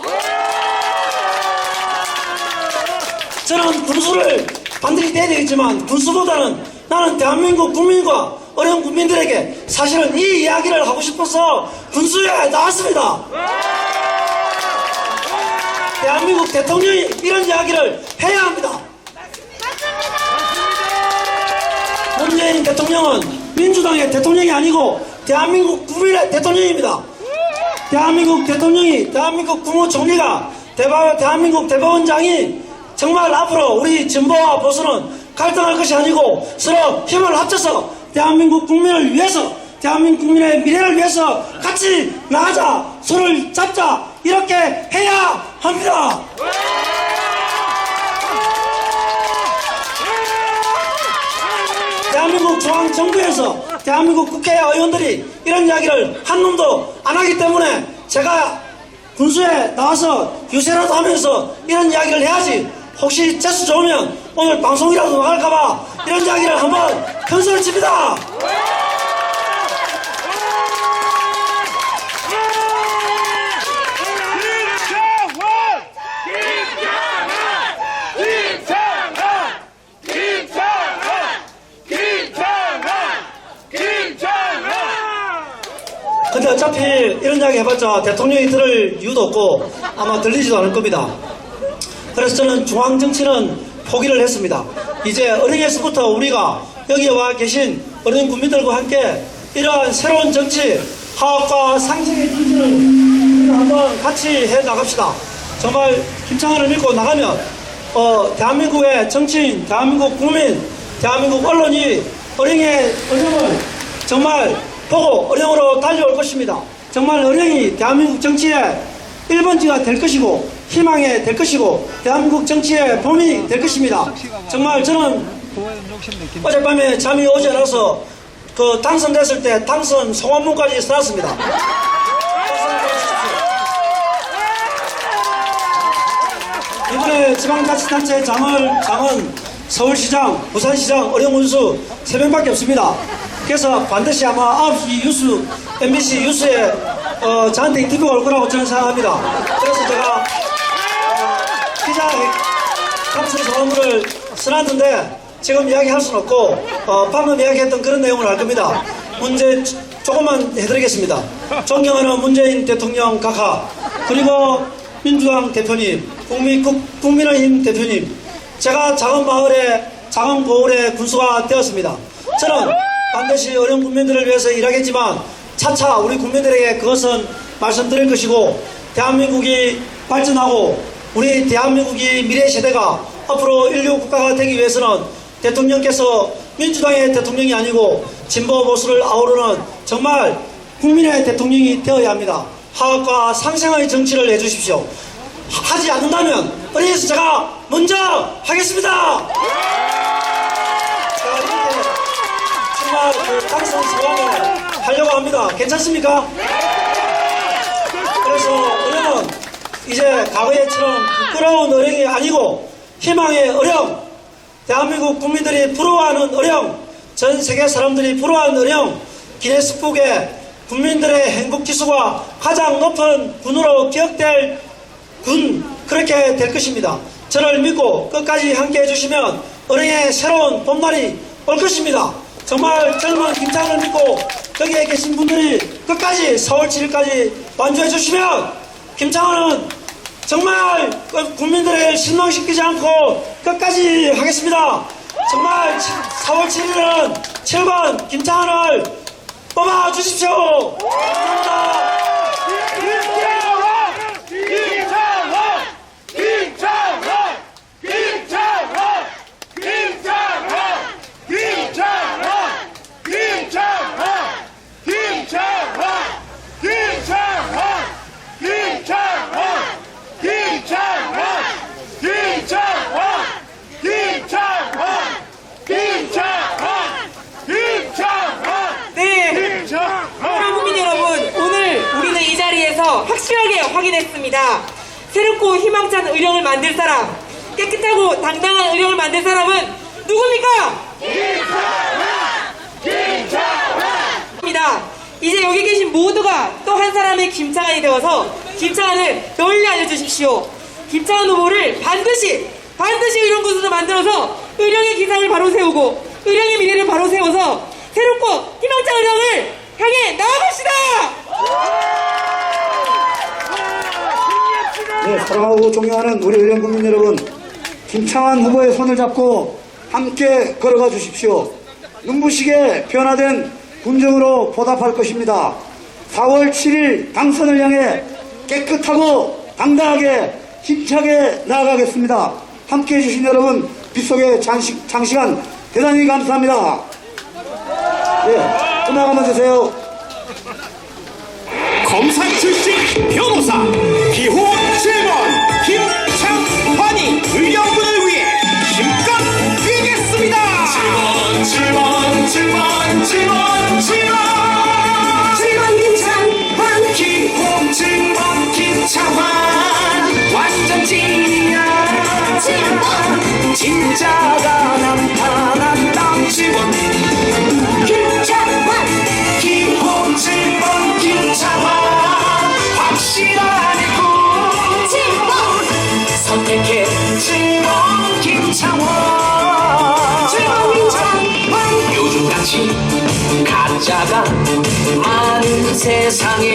S7: 저는 군수를 반드시 돼야 되겠지만 군수보다는 나는 대한민국 국민과 어려운 국민들에게 사실은 이 이야기를 하고 싶어서 군수에 나왔습니다. 대한민국 대통령이 이런 이야기를 해야 합니다. 문재인 대통령은 민주당의 대통령이 아니고 대한민국 국민의 대통령입니다. 대한민국 대통령이 대한민국 국무총리가 대한민국 대법원장이 정말 앞으로 우리 진보와 보수는 갈등할 것이 아니고 서로 힘을 합쳐서 대한민국 국민을 위해서 대한민국 국민의 미래를 위해서 같이 나가자, 손을 잡자, 이렇게 해야 합니다. 대한민국 중앙정부에서 대한민국 국회 의원들이 이런 이야기를 한 놈도 안 하기 때문에 제가 군수에 나와서 유세라도 하면서 이런 이야기를 해야지. 혹시 재수 좋으면 오늘 방송이라도 나갈까봐 이런 이야기를 한번 큰 소리 칩니다. 근데 어차피 이런 이야기 해봤자 대통령이 들을 이유도 없고 아마 들리지도 않을 겁니다. 그래서 저는 중앙정치는 포기를 했습니다. 이제 어린이에서부터 우리가 여기에 와 계신 어린 국민들과 함께 이러한 새로운 정치, 화합과 상생의 정치를 우리가 한번 같이 해 나갑시다. 정말 김창완을 믿고 나가면 대한민국의 정치인, 대한민국 국민, 대한민국 언론이 어린이의 어려움을 정말 보고 어령으로 달려올 것입니다. 정말 어령이 대한민국 정치의 1번지가 될 것이고 희망이 될 것이고 대한민국 정치의 봄이 될 것입니다. 정말 저는 어젯밤에 잠이 오지 않아서 당선됐을 때 당선 소감문까지 써놨습니다. 이번에 지방자치단체 장은 서울시장, 부산시장, 어령운수 3명밖에 없습니다. 그래서 반드시 아마 9시 뉴스, MBC 뉴스에 저한테 인터뷰가 올 거라고 저는 생각합니다. 그래서 제가 기자 당선 소감문을 써놨는데 지금 이야기할 수는 없고 방금 이야기했던 그런 내용을 할 겁니다. 문제 조금만 해드리겠습니다. 존경하는 문재인 대통령 각하, 그리고 민주당 대표님, 국민의힘 대표님, 제가 작은 마을에 작은 고을의 군수가 되었습니다. 저는 반드시 어려운 국민들을 위해서 일하겠지만 차차 우리 국민들에게 그것은 말씀드릴 것이고 대한민국이 발전하고 우리 대한민국이 미래 세대가 앞으로 인류 국가가 되기 위해서는 대통령께서 민주당의 대통령이 아니고 진보 보수를 아우르는 정말 국민의 대통령이 되어야 합니다. 화합과 상생의 정치를 해주십시오. 하지 않는다면 어린이에서 제가 먼저 하겠습니다. 제가 이렇게 정말 당선 소감을 하려고 합니다. 괜찮습니까? 그래서 어령은 이제 과거에처럼 부끄러운 어령이 아니고 희망의 어령, 대한민국 국민들이 부러워하는 어령, 전 세계 사람들이 부러워하는 어령, 기네스북에 국민들의 행복지수가 가장 높은 군으로 기억될 군, 그렇게 될 것입니다. 저를 믿고 끝까지 함께 해주시면 어령의 새로운 봄날이 올 것입니다. 정말 젊은 김창완을 믿고 여기에 계신 분들이 끝까지 4월 7일까지 완주해 주시면 김창완은 정말 국민들을 실망시키지 않고 끝까지 하겠습니다. 정말 4월 7일은 7번 김창완을 뽑아 주십시오. 감사합니다.
S6: 김창완!
S2: 확실하게 확인했습니다. 새롭고 희망찬 의령을 만들 사람, 깨끗하고 당당한 의령을 만들 사람은 누굽니까? 입니다. 이제 여기 계신 모두가 또 한 사람의 김창완이 되어서 김창완을 널리 알려주십시오. 김창완 후보를 반드시 의령군수로 만들어서 의령의 기상을 바로 세우고 의령의 미래를 바로 세워서 새롭고 희망찬 의령을 향해 나아갑시다.
S1: 네, 사랑하고 존경하는 우리 의령 국민 여러분, 김창완 후보의 손을 잡고 함께 걸어가 주십시오. 눈부시게 변화된 군정으로 보답할 것입니다. 4월 7일 당선을 향해 깨끗하고 당당하게 힘차게 나아가겠습니다. 함께해 주신 여러분 빗속의 장시간 대단히 감사합니다. 네, 음악 한번 주세요.
S6: 검사 출신 변호사 기호 7번 김창환이 의령군을 위해 힘껏 뛰겠습니다. 7번 김창환 기호 7번 김창환 완전 찐이야. 7번 진짜가 나타났다. 7번 김창환 기호 7번 김창환 확실하네. 7번 선택해. 7번 김창환. 7번 김창환 요즘같이 가짜가 많은 세상에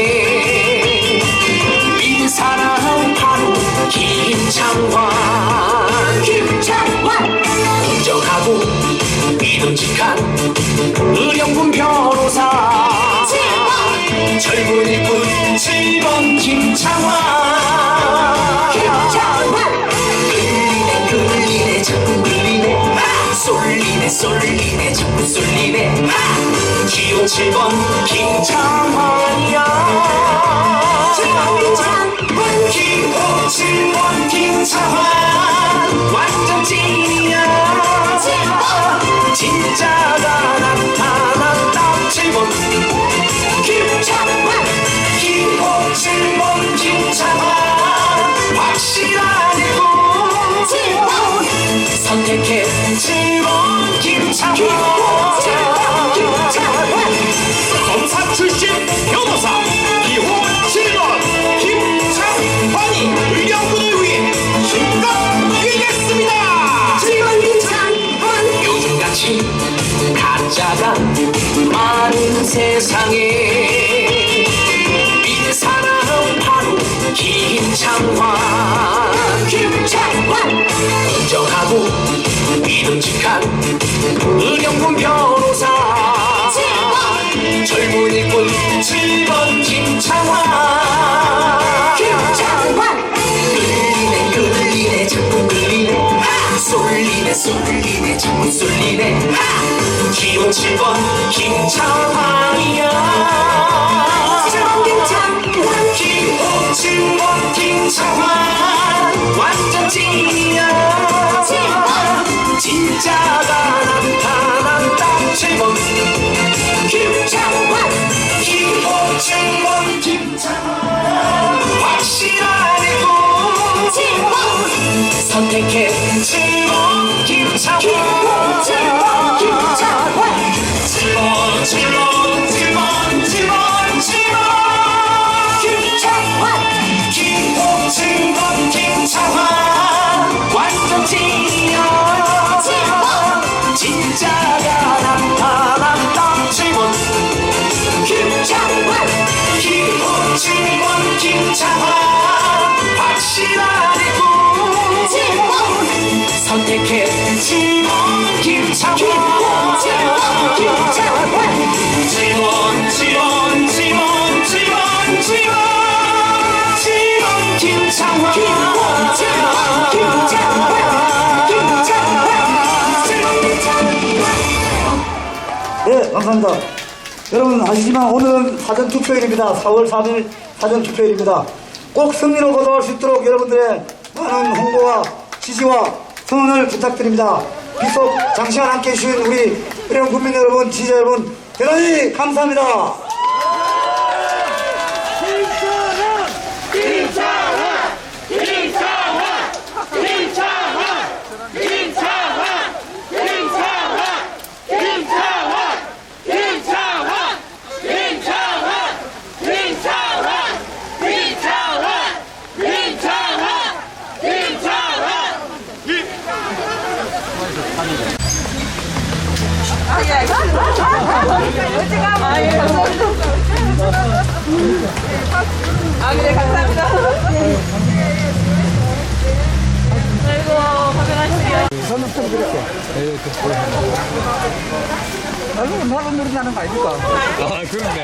S6: 믿는 사람 바로 김창환. 공정하고 믿음직한 의령군 변호사. 젊은 일꾼 7번 김창환. 끌리네 자꾸 끌리네. 쏠리네 자꾸 쏠리네. 기호 7번 김창환이야. 기호 7번 김창환 완전 찐이야. 진짜가 나타났다. 7번 김창환 기호 7번 김창환 확실하네. 7번 선택해. 7번 김창환. 검사 출신 변호사 기호 7번 김창환이 의령군을 위해 힘껏 뛰겠습니다. 7번 김창환 요즘같이 가짜가 많은 세상에 믿는 사람 바로 김창환. 공정하고 믿음직한 의령군 변호사. 젊은 일꾼 7번 김창환. 끌리네 자꾸 끌리네. 쏠리네 자꾸 쏠리네. 기호 7번 김창환이야. 기호 7번 김창환 완전 찐이야. 진짜가 나타난다. 7번 김창환. 기호 7번 김창환 확실하네. 7번 선택해. 7번 김창환. 7번 김창환. 7번 김창환. 기호 7번 김창환 완전 찐이야. 7번 진짜가 나타났다. 7번 김창환. 기호 7번 김창환 확실하네. 7번 선택해. 7번 김창환. 7번 김창환.
S1: 네, 감사합니다. 여러분 아시지만 오늘은 사전투표일입니다. 4월 3일 사전투표일입니다. 꼭 승리로 거둬갈 수 있도록 여러분들의 많은 홍보와 지지와 성원을 부탁드립니다. 빗속 장시간 함께해 주신 우리 의령 국민 여러분, 지지자 여러분 대단히 감사합니다.
S5: 그래, 감사합니다. 아이고, 고생하시네요.
S8: 아, 그렇네.